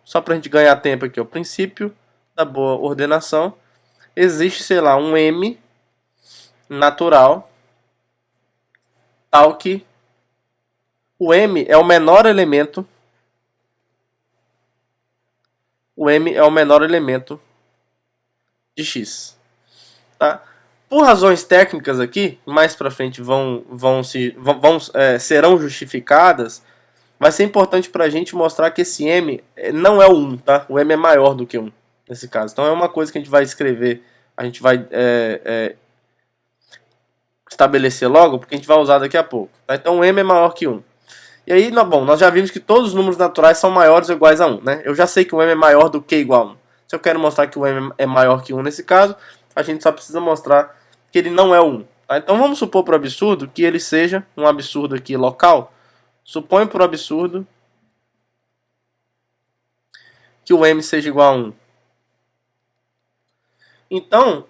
só para a gente ganhar tempo aqui, o princípio da boa ordenação, existe, sei lá, um m natural tal que o m é o menor elemento. O m é o menor elemento de x. Tá? Por razões técnicas aqui, mais para frente serão justificadas, vai ser importante para a gente mostrar que esse m não é o 1, tá? O m é maior do que 1 nesse caso. Então é uma coisa que a gente vai escrever, a gente vai estabelecer logo, porque a gente vai usar daqui a pouco. Tá? Então o m é maior que 1. E aí, bom, nós já vimos que todos os números naturais são maiores ou iguais a 1, né? Eu já sei que o m é maior do que igual a 1. Se eu quero mostrar que o m é maior que 1 nesse caso, a gente só precisa mostrar que ele não é o 1. Tá? Então vamos supor por absurdo que ele seja um absurdo aqui local. Suponho por absurdo que o m seja igual a 1. Então,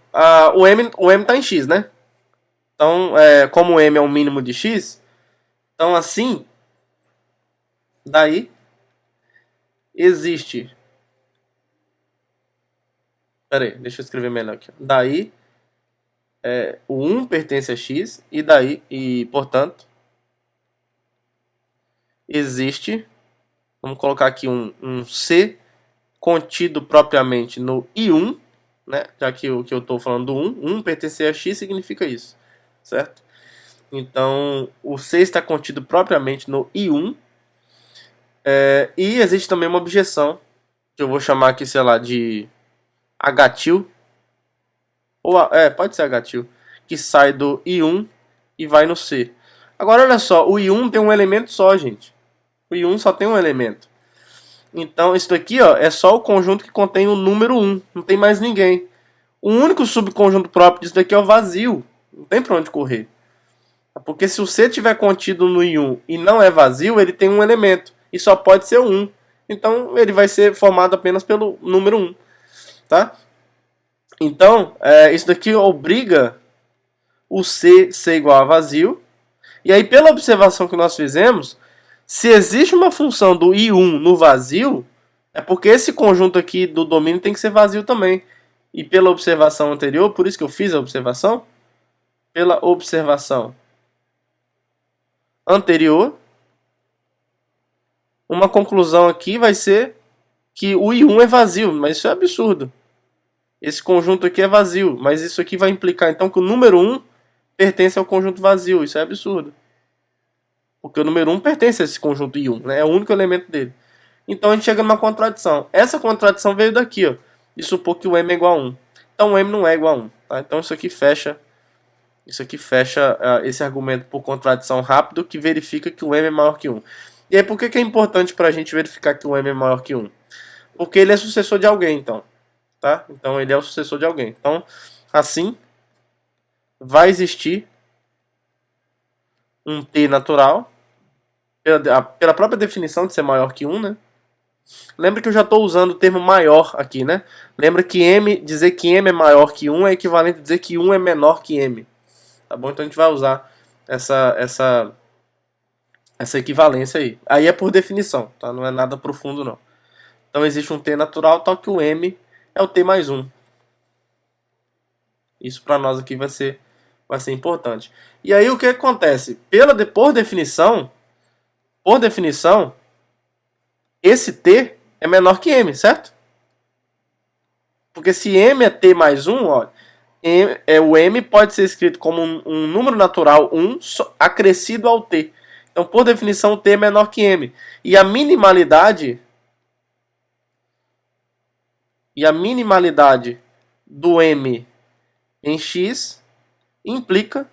o m está em x, né? Então, como o m é o mínimo de x, então assim, daí existe. Pera aí, deixa eu escrever melhor aqui. Daí o 1 pertence a x e portanto existe, vamos colocar aqui um C contido propriamente no I1, né? Já que eu estou falando do 1 pertencer a x significa isso, certo? Então o C está contido propriamente no I1. E existe também uma objeção, que eu vou chamar aqui, sei lá, de H-til, pode ser H-til, que sai do I1 e vai no C. Agora olha só, o I1 tem um elemento só, gente. O I1 só tem um elemento. Então isso daqui, ó, é só o conjunto que contém o número 1, não tem mais ninguém. O único subconjunto próprio disso daqui é o vazio, não tem para onde correr. Porque se o C tiver contido no I1 e não é vazio, ele tem um elemento. E só pode ser o 1. Então ele vai ser formado apenas pelo número 1. Tá? Então, isso daqui obriga o C ser igual a vazio. E aí, pela observação que nós fizemos, se existe uma função do I1 no vazio, é porque esse conjunto aqui do domínio tem que ser vazio também. E pela observação anterior, por isso que eu fiz a observação, pela observação anterior, uma conclusão aqui vai ser que o I1 é vazio, mas isso é absurdo. Esse conjunto aqui é vazio, mas isso aqui vai implicar então que o número 1 pertence ao conjunto vazio, isso é absurdo. Porque o número 1 pertence a esse conjunto I1, né? É o único elemento dele. Então a gente chega numa contradição. Essa contradição veio daqui, ó, de supor que o m é igual a 1. Então o m não é igual a 1. Tá? Então isso aqui fecha esse argumento por contradição rápido, que verifica que o m é maior que 1. E aí por que é importante para a gente verificar que o m é maior que 1? Porque ele é sucessor de alguém, então. Tá? Então ele é o sucessor de alguém. Então, assim, vai existir um t natural, pela própria definição de ser maior que 1, né? Lembra que eu já estou usando o termo maior aqui, né? Lembra que dizer que m é maior que 1 é equivalente a dizer que 1 é menor que m. tá bom? Então a gente vai usar essa equivalência aí. Aí é por definição, tá? Não é nada profundo não. Então existe um T natural, tal que o M é o T mais 1. Isso para nós aqui vai ser importante. E aí o que acontece? Por definição, esse T é menor que M, certo? Porque se M é T mais 1, ó, o M pode ser escrito como um número natural 1 acrescido ao T. Então, por definição, o T é menor que M. E a minimalidade do M em X implica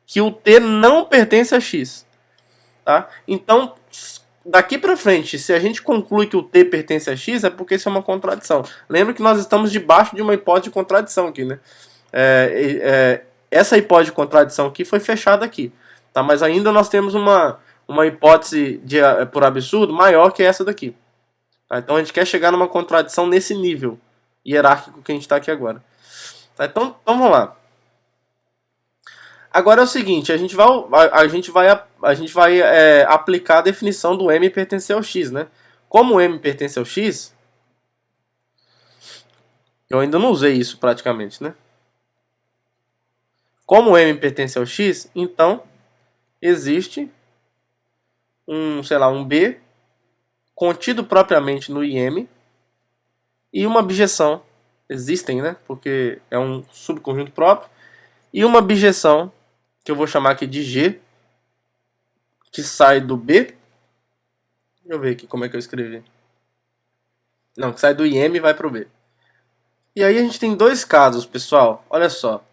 que o T não pertence a X. Tá? Então, daqui para frente, se a gente conclui que o T pertence a X, é porque isso é uma contradição. Lembra que nós estamos debaixo de uma hipótese de contradição aqui, né? Essa hipótese de contradição aqui foi fechada aqui, tá? Mas ainda nós temos uma hipótese por absurdo maior que essa daqui. Tá? Então a gente quer chegar numa contradição nesse nível hierárquico que a gente está aqui agora. Tá? Então vamos lá. Agora é o seguinte, a gente vai aplicar a definição do M pertencer ao X, né? Como o M pertence ao X, eu ainda não usei isso praticamente, né? Como o M pertence ao X, então existe um B contido propriamente no IM e uma bijeção, existem, né? Porque é um subconjunto próprio, e uma bijeção que eu vou chamar aqui de G, que sai do B. Deixa eu ver aqui como é que eu escrevi. Não, que sai do IM e vai para o B. E aí a gente tem dois casos, pessoal. Olha só.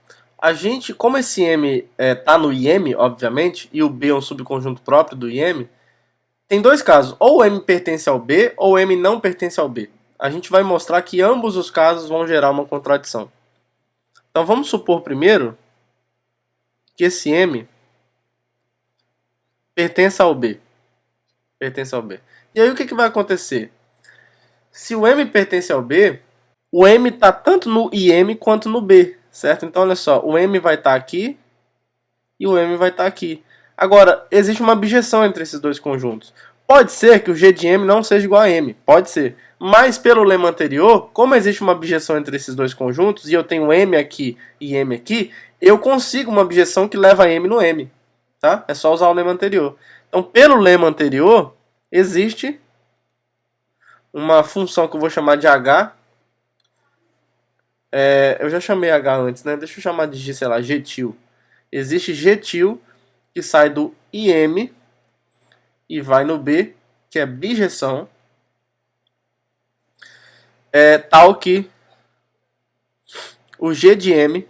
Como esse M tá no IM, obviamente, e o B é um subconjunto próprio do IM, tem dois casos. Ou o M pertence ao B, ou o M não pertence ao B. A gente vai mostrar que ambos os casos vão gerar uma contradição. Então vamos supor primeiro que esse M pertence ao B. E aí o que vai acontecer? Se o M pertence ao B, o M está tanto no IM quanto no B, certo? Então olha só, o M vai estar aqui e o M vai estar aqui. Agora, existe uma abjeção entre esses dois conjuntos. Pode ser que o G de M não seja igual a M, pode ser. Mas pelo lema anterior, como existe uma abjeção entre esses dois conjuntos, e eu tenho M aqui e M aqui, eu consigo uma abjeção que leva M no M. Tá? É só usar o lema anterior. Então, pelo lema anterior, existe uma função que eu vou chamar de H. Eu já chamei H antes, né? Deixa eu chamar de G, sei lá, G-til. Existe G-til que sai do IM e vai no B, que é bijeção, tal que o G de M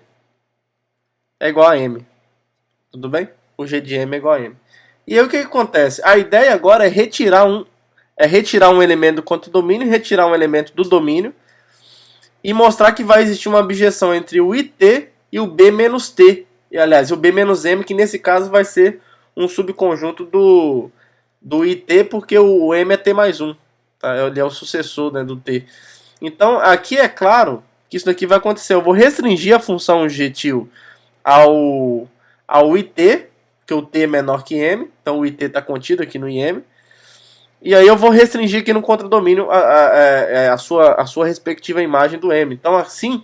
é igual a M. Tudo bem? O G de M é igual a M. E aí o que acontece? A ideia agora é retirar um elemento do contradomínio, retirar um elemento do domínio e mostrar que vai existir uma abjeção entre o IT e o B menos T. E, aliás, o B menos M, que nesse caso vai ser um subconjunto do IT, porque o M é T mais 1. Tá? Ele é o sucessor, né, do T. Então, aqui é claro que isso daqui vai acontecer. Eu vou restringir a função G-til ao IT, que o T é menor que M. Então, o IT está contido aqui no IM. E aí eu vou restringir aqui no contradomínio a sua respectiva imagem do M. Então, assim,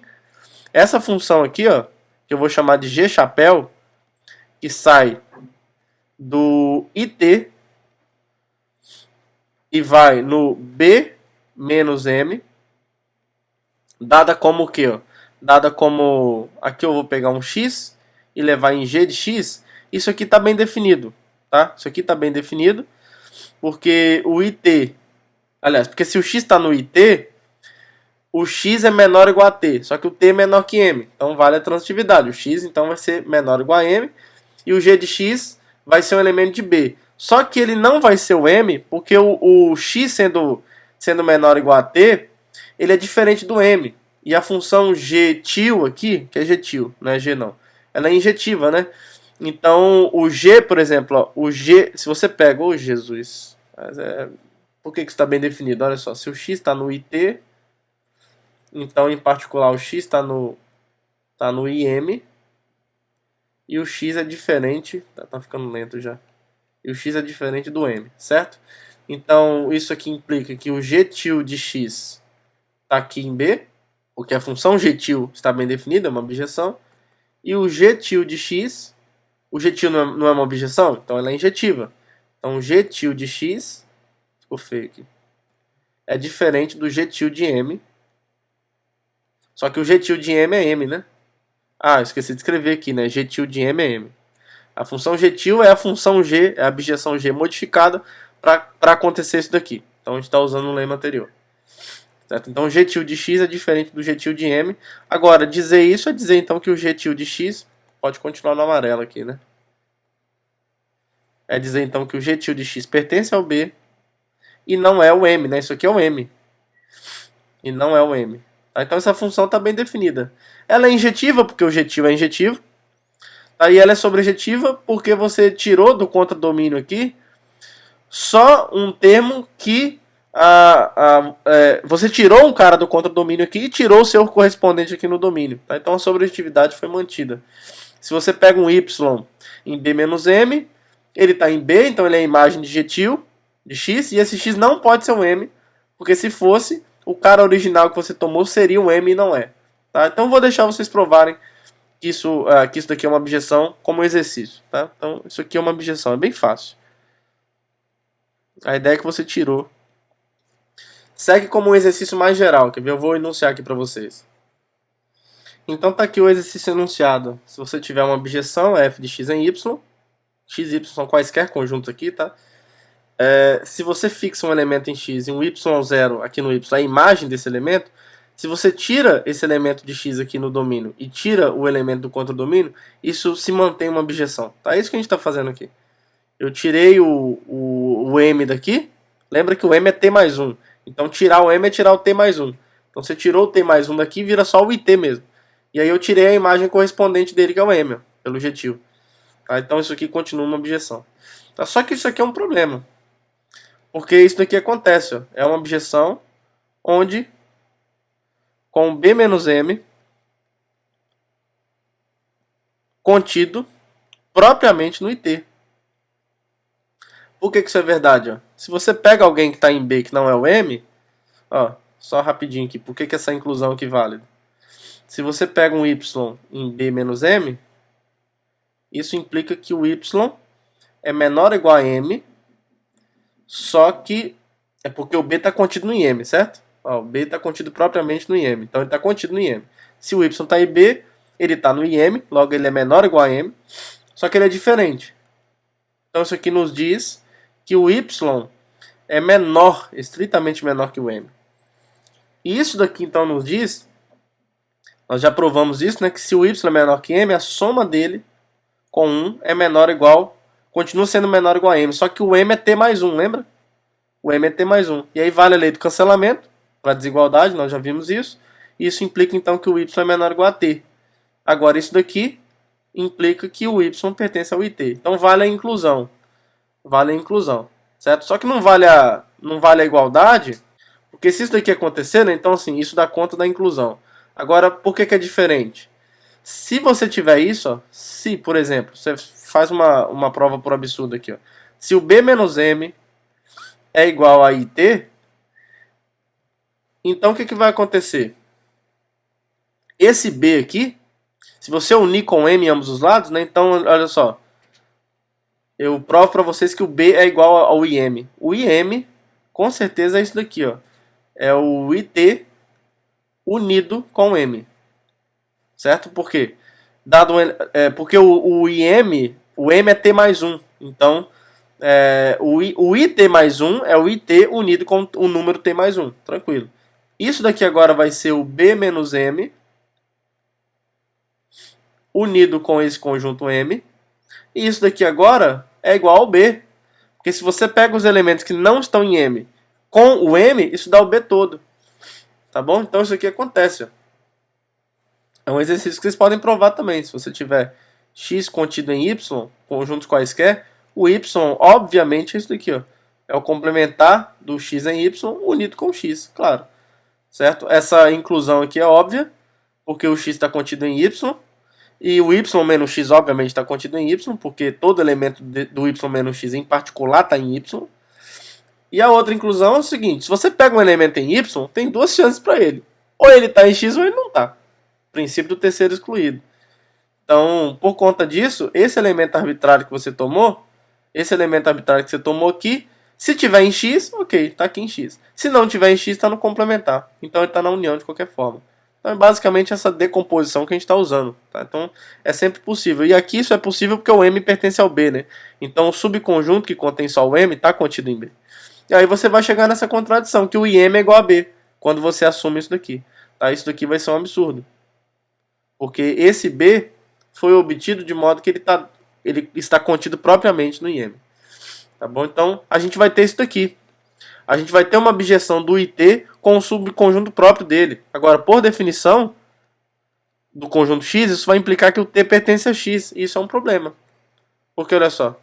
essa função aqui, ó, que eu vou chamar de G chapéu, que sai do IT e vai no B menos M, dada como o quê? Ó? Dada como, aqui eu vou pegar um X e levar em G de X, isso aqui está bem definido, tá? Isso aqui está bem definido, porque o IT, aliás, porque se o X está no IT, o X é menor ou igual a T, só que o T é menor que M, então vale a transitividade, o X então vai ser menor ou igual a M, e o G de X vai ser um elemento de B. Só que ele não vai ser o M, porque o X sendo menor ou igual a T, ele é diferente do M. E a função G-til aqui, que é G-til, não é G não, ela é injetiva, né? Então o G, por exemplo, ó, o G, se você pega, ô Jesus, por que isso está bem definido? Olha só, se o X está no IT, então em particular o X está no tá no IM, e o x é diferente, tá ficando lento já, e o x é diferente do m, certo? Então isso aqui implica que o g tilde de x está aqui em B, porque a função g tilde está bem definida, é uma objeção, e o g tilde de x, o g tilde não é uma objeção, então ela é injetiva. Então g tilde de x, ficou feio aqui, é diferente do g tilde de m, só que o g tilde de m é m, né? Ah, esqueci de escrever aqui, né? G tilde de m é m. A função g tilde é a função g, é a abjeção g modificada para acontecer isso daqui. Então a gente está usando o lema anterior. Certo? Então o g tilde de x é diferente do g tilde de m. Agora, dizer isso é dizer então que o g tilde de x, pode continuar no amarelo aqui, né? É dizer então que o g tilde de x pertence ao B e não é o m, né? Isso aqui é o m. E não é o m. Então essa função está bem definida. Ela é injetiva porque o g tilde é injetivo. Aí ela é sobrejetiva porque você tirou do contradomínio aqui só um termo que você tirou um cara do contradomínio aqui e tirou o seu correspondente aqui no domínio. Tá? Então a sobrejetividade foi mantida. Se você pega um y em B menos m, ele está em B, então ele é a imagem de g tilde de x, e esse x não pode ser um m, porque se fosse, o cara original que você tomou seria um m e não é. Tá? Então vou deixar vocês provarem que isso daqui é uma objeção como exercício. Tá? Então isso aqui é uma objeção, é bem fácil. A ideia é que você tirou. Segue como um exercício mais geral, que eu vou enunciar aqui para vocês. Então tá aqui o exercício enunciado. Se você tiver uma objeção, f de x em y, x e y são quaisquer conjuntos aqui, tá? Se você fixa um elemento em x e um y0 aqui no y, a imagem desse elemento, se você tira esse elemento de x aqui no domínio e tira o elemento do contradomínio, isso se mantém uma objeção. Tá? É isso que a gente está fazendo aqui. Eu tirei o m daqui, lembra que o m é t mais 1. Então tirar o m é tirar o t mais 1. Então você tirou o t mais 1 daqui, vira só o it mesmo. E aí eu tirei a imagem correspondente dele, que é o m, ó, pelo jetil. Tá? Então isso aqui continua uma objeção. Tá? Só que isso aqui é um problema. Porque isso daqui acontece. Ó. É uma objeção onde, com b menos m contido propriamente no it. Por que isso é verdade? Ó? Se você pega alguém que está em B que não é o M, ó, só rapidinho aqui, por que essa inclusão aqui é válida? Se você pega um Y em B menos M, isso implica que o Y é menor ou igual a M, só que é porque o B está contido no IM, certo? Ó, o B está contido propriamente no IM, então ele está contido no IM. Se o Y está em B, ele está no IM, logo ele é menor ou igual a M, só que ele é diferente. Então isso aqui nos diz que o Y é menor, estritamente menor que o M. E isso daqui então nos diz, nós já provamos isso, né, que se o Y é menor que M, a soma dele com 1 é menor ou igual, continua sendo menor ou igual a M, só que o M é T mais 1, lembra? O M é T mais 1. E aí vale a lei do cancelamento, para desigualdade, nós já vimos isso, e isso implica então que o Y é menor ou igual a T. Agora isso daqui implica que o Y pertence ao IT. Então vale a inclusão. Vale a inclusão, certo? Só que não vale a igualdade, porque se isso daqui acontecer, né, então assim, isso dá conta da inclusão. Agora, por que é diferente? Se você tiver isso, ó, se, por exemplo, você faz uma prova por absurdo aqui, ó, se o B menos M é igual a IT, então o que vai acontecer? Esse B aqui, se você unir com M em ambos os lados, né, então, olha só, eu provo para vocês que o B é igual ao IM. O IM, com certeza, é isso daqui, ó. É o IT unido com o M. Certo? Por quê? Porque o IM, o M é T mais 1. Então, o IT mais 1 é o IT unido com o número T mais 1. Tranquilo. Isso daqui agora vai ser o B menos M unido com esse conjunto M. E isso daqui agora é igual ao B. Porque se você pega os elementos que não estão em M com o M, isso dá o B todo. Tá bom? Então isso aqui acontece. Ó. É um exercício que vocês podem provar também. Se você tiver X contido em Y, conjuntos quaisquer, o Y, obviamente, é isso daqui. Ó. É o complementar do X em Y unido com X, claro. Certo? Essa inclusão aqui é óbvia, porque o x está contido em y, e o y menos x obviamente está contido em y, porque todo elemento do y menos x em particular está em y. E a outra inclusão é o seguinte: se você pega um elemento em y, tem duas chances para ele. Ou ele está em x ou ele não está. Princípio do terceiro excluído. Então, por conta disso, esse elemento arbitrário que você tomou, esse elemento arbitrário que você tomou aqui, se tiver em x, ok, está aqui em x. Se não tiver em x, está no complementar. Então ele está na união de qualquer forma. Então é basicamente essa decomposição que a gente está usando. Tá? Então é sempre possível. E aqui isso é possível porque o M pertence ao B. Né? Então o subconjunto que contém só o M está contido em B. E aí você vai chegar nessa contradição, que o IM é igual a B, quando você assume isso daqui. Tá? Isso daqui vai ser um absurdo. Porque esse B foi obtido de modo que ele está contido propriamente no IM. Tá bom? Então a gente vai ter isso daqui. A gente vai ter uma objeção do IT com o subconjunto próprio dele. Agora, por definição do conjunto X, isso vai implicar que o T pertence a X. E isso é um problema. Porque, olha só,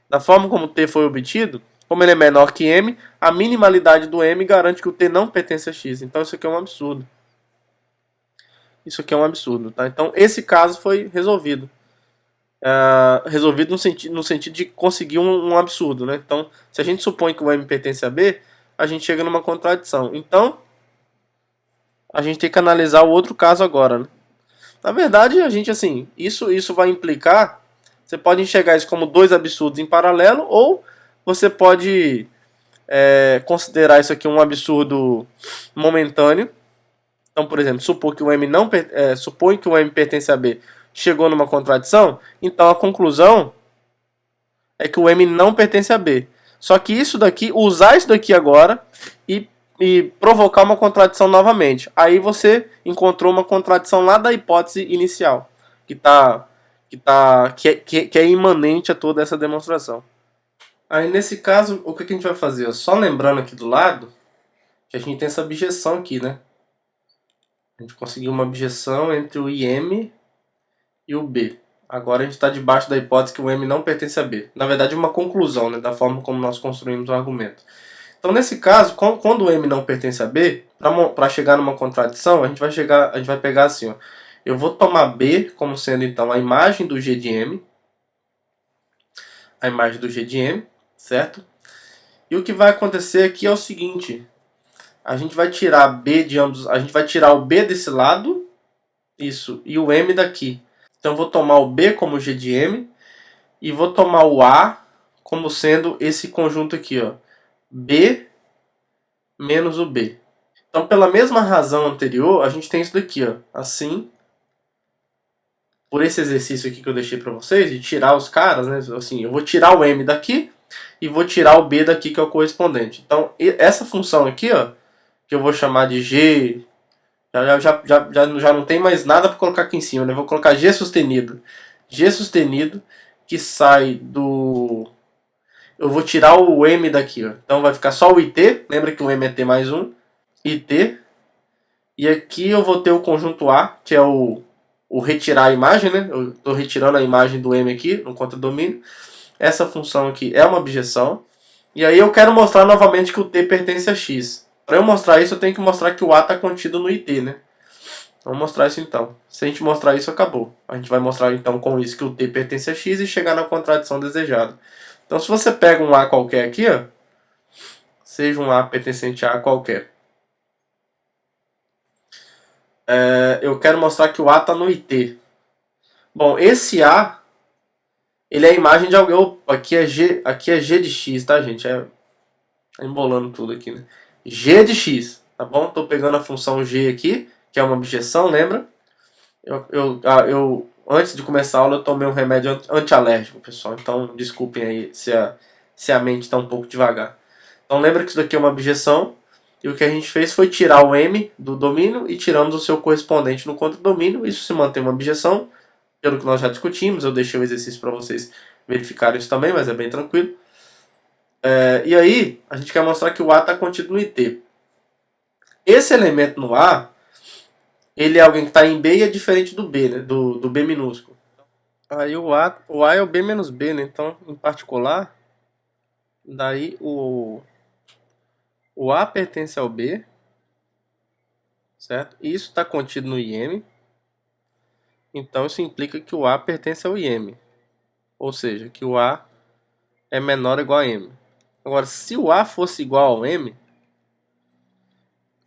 da forma como o T foi obtido, como ele é menor que M, a minimalidade do M garante que o T não pertence a X. Então isso aqui é um absurdo. Isso aqui é um absurdo. Tá? Então esse caso foi resolvido. Resolvido no sentido de conseguir um absurdo. Né? Então, se a gente supõe que o M pertence a B, a gente chega numa contradição. Então, a gente tem que analisar o outro caso agora. Né? Na verdade, a gente assim, isso vai implicar, você pode enxergar isso como dois absurdos em paralelo, ou você pode considerar isso aqui um absurdo momentâneo. Então, por exemplo, supõe que o M pertence a B, chegou numa contradição, então a conclusão é que o M não pertence a B. Só que usar isso daqui agora e provocar uma contradição novamente. Aí você encontrou uma contradição lá da hipótese inicial, que é imanente a toda essa demonstração. Aí nesse caso, o que a gente vai fazer? Só lembrando aqui do lado, que a gente tem essa objeção aqui, né? A gente conseguiu uma objeção entre o IM e o B. Agora a gente está debaixo da hipótese que o M não pertence a B. Na verdade, uma conclusão, né, da forma como nós construímos o argumento. Então, nesse caso, quando o M não pertence a B, para chegar numa contradição, a gente vai pegar assim, ó. Eu vou tomar B como sendo, então, a imagem do G de M. A imagem do G de M, certo? E o que vai acontecer aqui é o seguinte. A gente vai tirar B de ambos. A gente vai tirar o B desse lado. Isso. E o M daqui. Então eu vou tomar o B como G de M. E vou tomar o A como sendo esse conjunto aqui, ó. B menos o B. Então, pela mesma razão anterior, a gente tem isso daqui, ó. Assim. Por esse exercício aqui que eu deixei para vocês, de tirar os caras, né? Assim, eu vou tirar o M daqui e vou tirar o B daqui, que é o correspondente. Então, essa função aqui, ó, que eu vou chamar de G, já não tem mais nada para colocar aqui em cima, né? Vou colocar G sustenido. G sustenido que sai do... Eu vou tirar o M daqui, ó. Então vai ficar só o IT, lembra que o M é T mais 1, IT. E aqui eu vou ter o conjunto A, que é o retirar a imagem, né? Eu estou retirando a imagem do M aqui no contradomínio. Essa função aqui é uma objeção. E aí eu quero mostrar novamente que o T pertence a X. Para eu mostrar isso, eu tenho que mostrar que o A está contido no IT, né? Vamos mostrar isso então. Se a gente mostrar isso, acabou. A gente vai mostrar então com isso que o T pertence a X e chegar na contradição desejada. Então se você pega um A qualquer aqui, ó, seja um A pertencente a qualquer, eu quero mostrar que o A está no IT. Bom, esse A, ele é a imagem de alguém. Opa, aqui é G de X, tá, gente? Tá embolando tudo aqui, né? G de X, tá bom? Estou pegando a função G aqui, que é uma objeção, lembra? Antes de começar a aula, eu tomei um remédio antialérgico, pessoal. Então, desculpem aí se a mente está um pouco devagar. Então, lembra que isso daqui é uma objeção. E o que a gente fez foi tirar o M do domínio e tiramos o seu correspondente no contradomínio. Isso se mantém uma objeção, pelo que nós já discutimos. Eu deixei o exercício para vocês verificarem isso também, mas é bem tranquilo. E aí, a gente quer mostrar que o A está contido no IT. Esse elemento no A, ele é alguém que está em B e é diferente do B, né? Do B minúsculo. Aí o A é o B menos B, né? Então, em particular, daí o A pertence ao B, certo? Isso está contido no IM. Então isso implica que o A pertence ao IM. Ou seja, que o A é menor ou igual a M. Agora, se o A fosse igual ao M,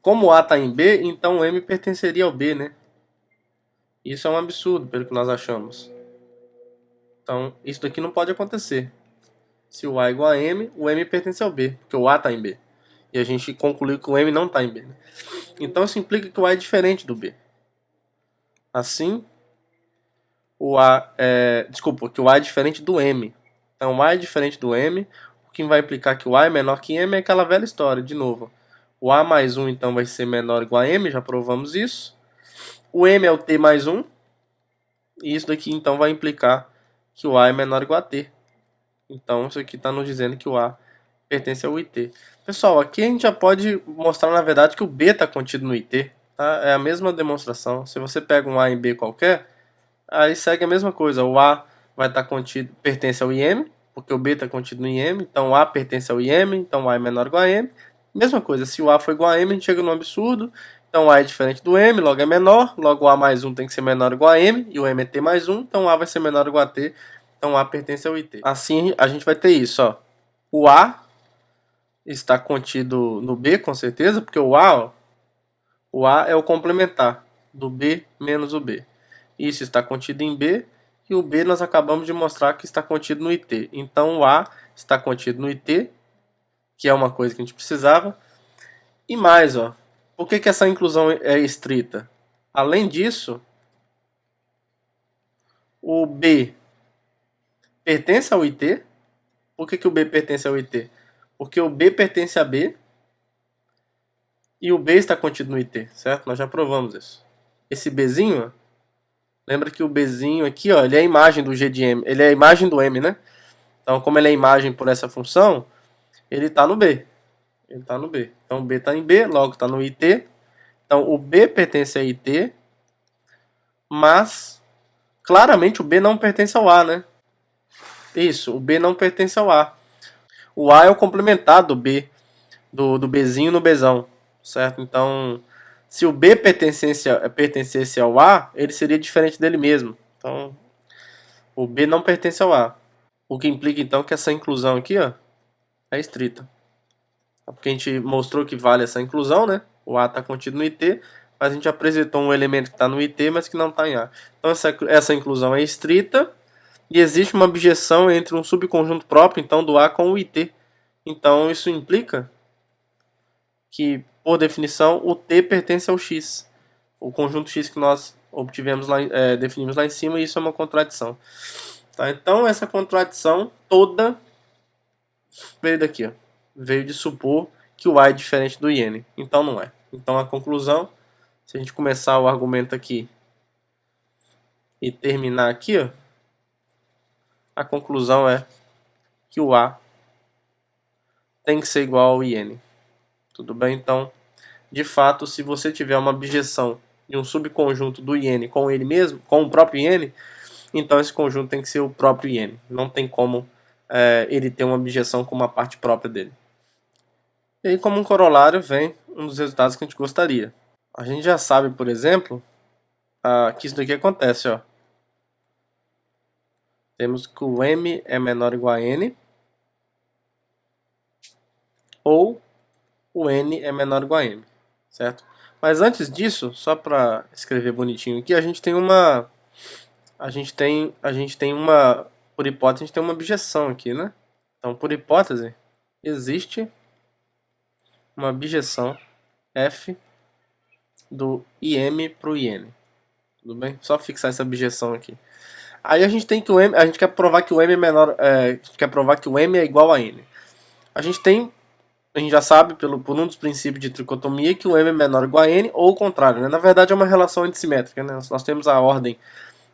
como o A está em B, então o M pertenceria ao B, né? Isso é um absurdo, pelo que nós achamos. Então, isso daqui não pode acontecer. Se o A é igual a M, o M pertence ao B, porque o A está em B. E a gente concluiu que o M não está em B. Né? Então, isso implica que o A é diferente do B. Assim, que o A é diferente do M. Então, o A é diferente do M, o que vai implicar que o A é menor que M é aquela velha história, de novo. O A mais 1, então, vai ser menor ou igual a M, já provamos isso. O M é o T mais 1, e isso daqui, então, vai implicar que o A é menor ou igual a T. Então, isso aqui está nos dizendo que o A pertence ao IT. Pessoal, aqui a gente já pode mostrar, na verdade, que o B está contido no IT. Tá? É a mesma demonstração. Se você pega um A em B qualquer, aí segue a mesma coisa. O A vai estar contido, pertence ao IM, porque o B está contido no IM. Então, o A pertence ao IM, então o A é menor ou igual a M. Mesma coisa, se o A for igual a M, a gente chega no absurdo. Então, o A é diferente do M, logo é menor. Logo, o A mais 1 tem que ser menor ou igual a M, e o M é T mais 1, então o A vai ser menor ou igual a T. Então, A pertence ao IT. Assim, a gente vai ter isso, ó. O A está contido no B, com certeza, porque o A é o complementar do B menos o B. Isso está contido em B, e o B nós acabamos de mostrar que está contido no IT. Então, o A está contido no IT, que é uma coisa que a gente precisava. E mais, ó, por que essa inclusão é estrita? Além disso, o B pertence ao IT. Por que o B pertence ao IT? Porque o B pertence a B e o B está contido no IT, certo? Nós já provamos isso. Esse Bzinho, lembra que o Bzinho aqui, ó, ele é a imagem do G de M, ele é a imagem do M, né? Então, como ele é a imagem por essa função, ele está no B. Ele está no B. Então, o B está em B, logo está no IT. Então, o B pertence a IT, mas claramente o B não pertence ao A, né? Isso, o B não pertence ao A. O A é o complementar do B, do Bzinho no Bzão, certo? Então, se o B pertencesse ao A, ele seria diferente dele mesmo. Então, o B não pertence ao A. O que implica, então, que essa inclusão aqui, ó, é estrita. Porque a gente mostrou que vale essa inclusão, né? O A está contido no IT, mas a gente apresentou um elemento que está no IT, mas que não está em A. Então, essa inclusão é estrita e existe uma objeção entre um subconjunto próprio, então, do A com o IT. Então, isso implica que, por definição, o T pertence ao X. O conjunto X que nós obtivemos lá, definimos lá em cima, e isso é uma contradição. Tá? Então, essa contradição toda veio daqui, ó. Veio de supor que o A é diferente do IN. Então, não é. Então, a conclusão, se a gente começar o argumento aqui e terminar aqui, ó, a conclusão é que o A tem que ser igual ao IN. Tudo bem? Então, de fato, se você tiver uma objeção de um subconjunto do IN com ele mesmo, com o próprio IN, então esse conjunto tem que ser o próprio IN. Não tem como ele ter uma objeção com uma parte própria dele. E aí, como um corolário, vem um dos resultados que a gente gostaria. A gente já sabe, por exemplo, que isso daqui acontece, ó. Temos que o M é menor ou igual a N, ou o N é menor ou igual a M, certo? Mas antes disso, só para escrever bonitinho aqui, a gente tem uma, por hipótese, a gente tem uma objeção aqui, né? Então, por hipótese, existe uma objeção F do IM para o IN. Tudo bem? Só fixar essa objeção aqui. Aí a gente tem que a gente quer provar que o M é menor, quer provar que o M é igual a N. A gente já sabe por um dos princípios de tricotomia que o M é menor ou igual a N, ou o contrário, né? Na verdade é uma relação antissimétrica, né? Nós temos a ordem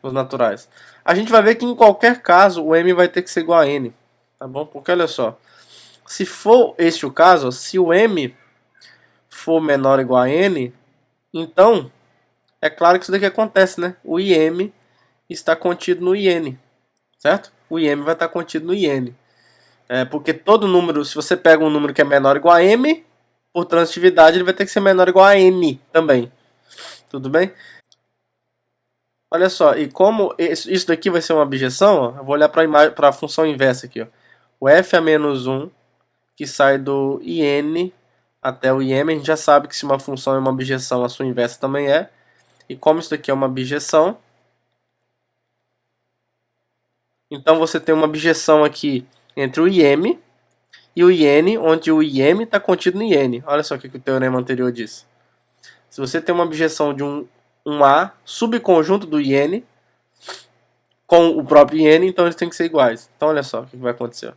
nos naturais. A gente vai ver que em qualquer caso o M vai ter que ser igual a N, tá bom? Porque olha só, se for este o caso, se o M for menor ou igual a N, então é claro que isso daqui acontece, né? O IM está contido no IN, certo? O IM vai estar contido no IN. Porque todo número, se você pega um número que é menor ou igual a M, por transitividade ele vai ter que ser menor ou igual a N também. Tudo bem? Olha só, e como isso daqui vai ser uma objeção, ó, eu vou olhar para a função inversa aqui. Ó. O f a menos 1, que sai do in até o im, a gente já sabe que se uma função é uma objeção, a sua inversa também é. E como isso daqui é uma objeção, então você tem uma objeção aqui entre o im e o in, onde o im está contido no in. Olha só o que o teorema anterior diz. Se você tem uma objeção de um A subconjunto do in com o próprio in, então eles têm que ser iguais. Então olha só o que vai acontecer.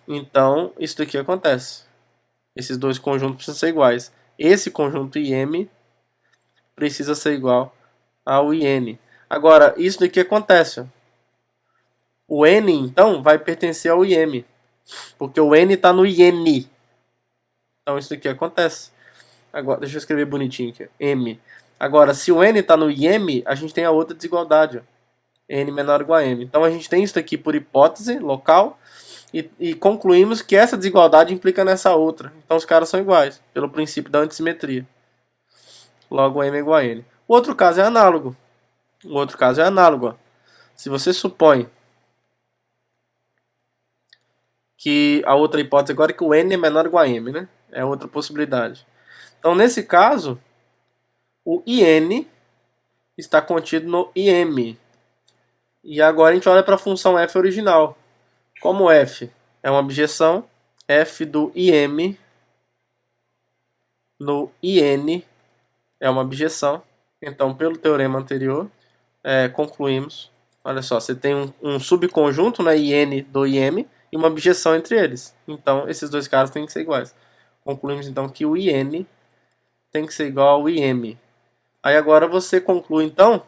Então isso daqui acontece. Esses dois conjuntos precisam ser iguais. Esse conjunto im precisa ser igual ao in. Agora, isso daqui acontece. O n, então, vai pertencer ao im. Porque o n está no in. Então isso daqui acontece. Agora, deixa eu escrever bonitinho aqui. M. Agora, se o n está no im, a gente tem a outra desigualdade. Ó. N menor ou igual a m. Então a gente tem isso aqui por hipótese local e concluímos que essa desigualdade implica nessa outra. Então os caras são iguais, pelo princípio da antissimetria. Logo, m é igual a n. O outro caso é análogo. Ó. Se você supõe que a outra hipótese agora é que o n é menor ou igual a m, né? É outra possibilidade. Então, nesse caso, o in está contido no im. E agora a gente olha para a função f original. Como f é uma objeção, f do im no in é uma objeção. Então, pelo teorema anterior, concluímos. Olha só, você tem um subconjunto, né, in do im, e uma objeção entre eles. Então, esses dois caras têm que ser iguais. Concluímos, então, que o in tem que ser igual ao im. Aí agora você conclui, então,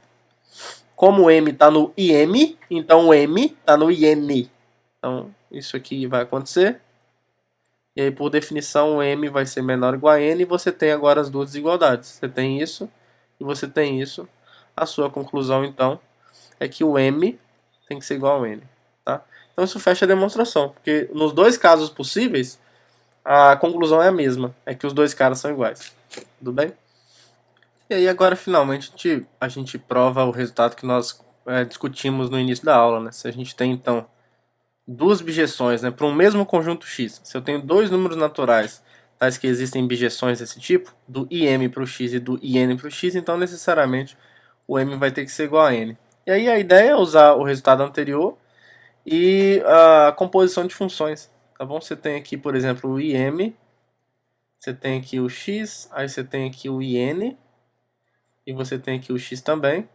como o m está no im, então o m está no in. Então, isso aqui vai acontecer. E aí, por definição, o m vai ser menor ou igual a n. E você tem agora as duas desigualdades. Você tem isso e você tem isso. A sua conclusão, então, é que o m tem que ser igual ao n. Tá? Então, isso fecha a demonstração. Porque nos dois casos possíveis, a conclusão é a mesma. É que os dois caras são iguais. Tudo bem? E aí, agora, finalmente, a gente prova o resultado que nós discutimos no início da aula. Né? Se a gente tem, então, duas bijeções, né, para um mesmo conjunto x. Se eu tenho dois números naturais, tais que existem bijeções desse tipo, do im para o x e do in para o x, então necessariamente o m vai ter que ser igual a n. E aí a ideia é usar o resultado anterior e a composição de funções. Tá bom? Você tem aqui, por exemplo, o im, você tem aqui o x, aí você tem aqui o in, e você tem aqui o x também.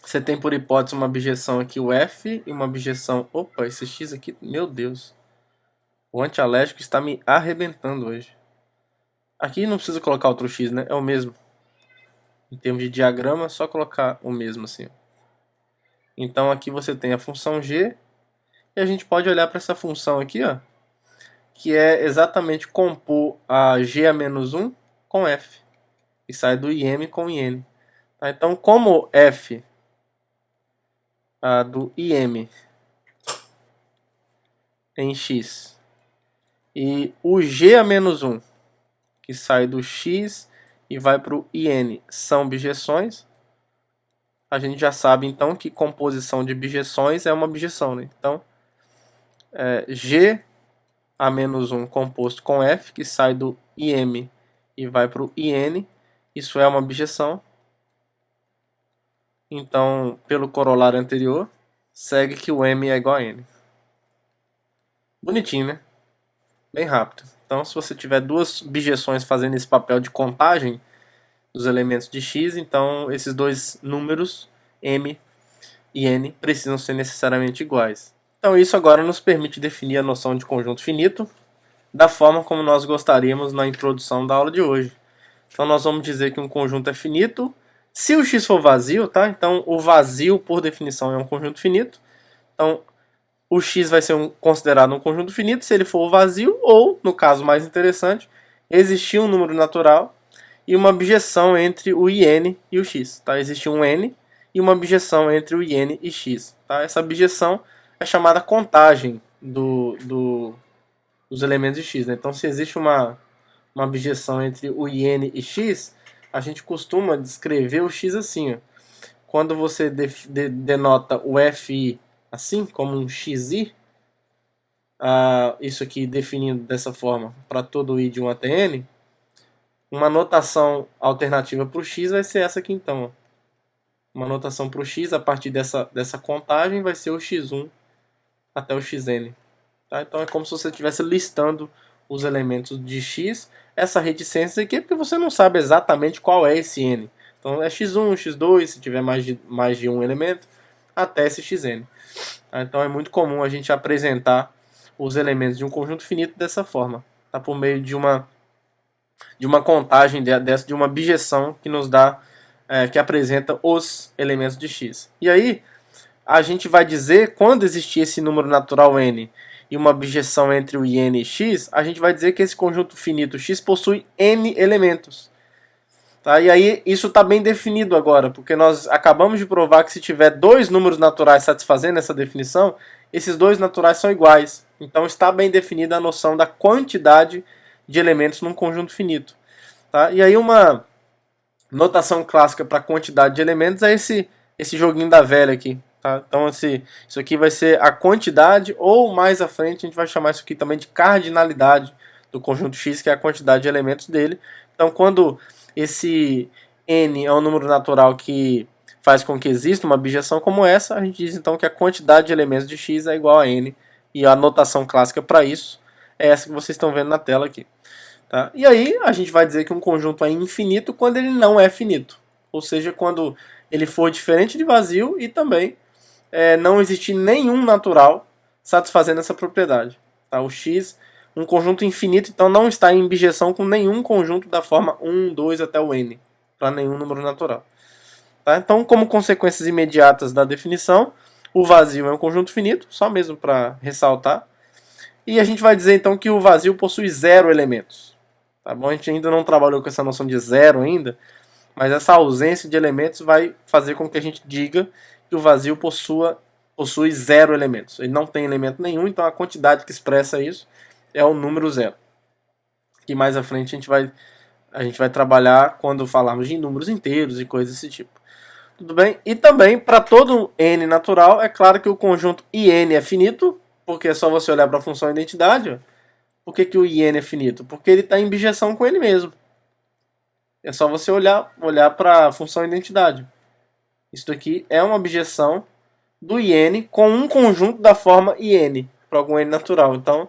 Você tem por hipótese uma objeção aqui, o f, e uma objeção... Opa, esse x aqui, meu Deus. O antialérgico está me arrebentando hoje. Aqui não precisa colocar outro x, né? É o mesmo. Em termos de diagrama, é só colocar o mesmo assim. Então aqui você tem a função g, e a gente pode olhar para essa função aqui, ó, que é exatamente compor a g a menos 1 com f. E sai do im com in. Tá? Então, como f do im em x e o g a menos 1 que sai do x e vai para o in são bijeções, a gente já sabe então que composição de bijeções é uma bijeção, né? Então g a menos 1 composto com f que sai do im e vai para o in, isso é uma bijeção. Então, pelo corolário anterior, segue que o m é igual a n. Bonitinho, né? Bem rápido. Então, se você tiver duas bijeções fazendo esse papel de contagem dos elementos de x, então esses dois números, m e n, precisam ser necessariamente iguais. Então, isso agora nos permite definir a noção de conjunto finito da forma como nós gostaríamos na introdução da aula de hoje. Então, nós vamos dizer que um conjunto é finito se o x for vazio, tá? Então, o vazio, por definição, é um conjunto finito. Então, o x vai ser considerado um conjunto finito se ele for vazio ou, no caso mais interessante, existir um número natural e uma bijeção entre o in e o x. Tá? Existe um n e uma bijeção entre o in e x. Tá? Essa bijeção é chamada contagem dos elementos de x. Né? Então, se existe uma bijeção entre o in e x, a gente costuma descrever o x assim, ó. quando você denota o FI assim, como um XI, isso aqui definindo dessa forma para todo I de 1 até N, uma notação alternativa para o X vai ser essa aqui então. Ó. Uma notação para o X a partir dessa contagem vai ser o X1 até o Xn. Tá? Então é como se você estivesse listando os elementos de X. Essa reticência aqui é porque você não sabe exatamente qual é esse N. Então é X1, X2, se tiver mais de um elemento, até esse Xn. Tá? Então é muito comum a gente apresentar os elementos de um conjunto finito dessa forma, tá? Por meio de uma contagem de uma bijeção que nos dá, que apresenta os elementos de X. E aí a gente vai dizer, quando existir esse número natural n e uma bijeção entre o n e x, a gente vai dizer que esse conjunto finito x possui n elementos. Tá? E aí isso está bem definido agora, porque nós acabamos de provar que se tiver dois números naturais satisfazendo essa definição, esses dois naturais são iguais. Então está bem definida a noção da quantidade de elementos num conjunto finito. Tá? E aí uma notação clássica para quantidade de elementos é esse joguinho da velha aqui. Tá? Então isso aqui vai ser a quantidade, ou mais à frente a gente vai chamar isso aqui também de cardinalidade do conjunto X, que é a quantidade de elementos dele. Então quando esse n é um número natural que faz com que exista uma bijeção como essa, a gente diz então que a quantidade de elementos de x é igual a n, e a notação clássica para isso é essa que vocês estão vendo na tela aqui. Tá? E aí a gente vai dizer que um conjunto é infinito quando ele não é finito, ou seja, quando ele for diferente de vazio e também não existir nenhum natural satisfazendo essa propriedade. Tá? O x, um conjunto infinito, então não está em bijeção com nenhum conjunto da forma 1, 2 até o n, para nenhum número natural. Tá? Então, como consequências imediatas da definição, o vazio é um conjunto finito, só mesmo para ressaltar. E a gente vai dizer então que o vazio possui 0 elementos. Tá bom? A gente ainda não trabalhou com essa noção de zero ainda, mas essa ausência de elementos vai fazer com que a gente diga que o vazio possui 0 elementos. Ele não tem elemento nenhum, então a quantidade que expressa isso é o número 0. Que mais à frente a gente vai trabalhar quando falarmos de números inteiros e coisas desse tipo. Tudo bem? E também, para todo n natural, é claro que o conjunto IN é finito, porque é só você olhar para a função identidade. Ó. Por que o IN é finito? Porque ele está em bijeção com ele mesmo. É só você olhar para a função identidade. Isso aqui é uma bijeção do IN com um conjunto da forma IN, para algum n natural. Então,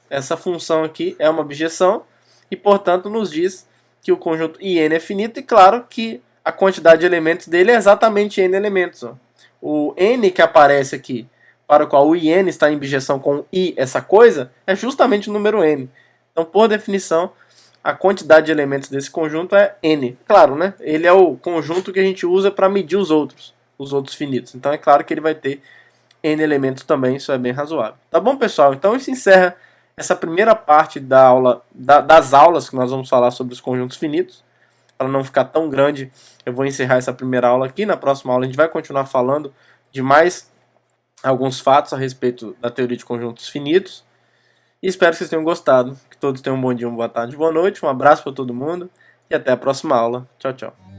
essa função aqui é uma bijeção e, portanto, nos diz que o conjunto IN é finito e, claro, que a quantidade de elementos dele é exatamente n elementos. Ó. O n que aparece aqui, para o qual o IN está em bijeção com I, essa coisa, é justamente o número n. Então, por definição, a quantidade de elementos desse conjunto é n. Claro, né? Ele é o conjunto que a gente usa para medir os outros finitos. Então, é claro que ele vai ter n elementos também, isso é bem razoável. Tá bom, pessoal? Então, isso encerra essa primeira parte da aula, das aulas que nós vamos falar sobre os conjuntos finitos. Para não ficar tão grande, eu vou encerrar essa primeira aula aqui. Na próxima aula a gente vai continuar falando de mais alguns fatos a respeito da teoria de conjuntos finitos. E espero que vocês tenham gostado. Que todos tenham um bom dia, uma boa tarde, boa noite. Um abraço para todo mundo e até a próxima aula. Tchau, tchau.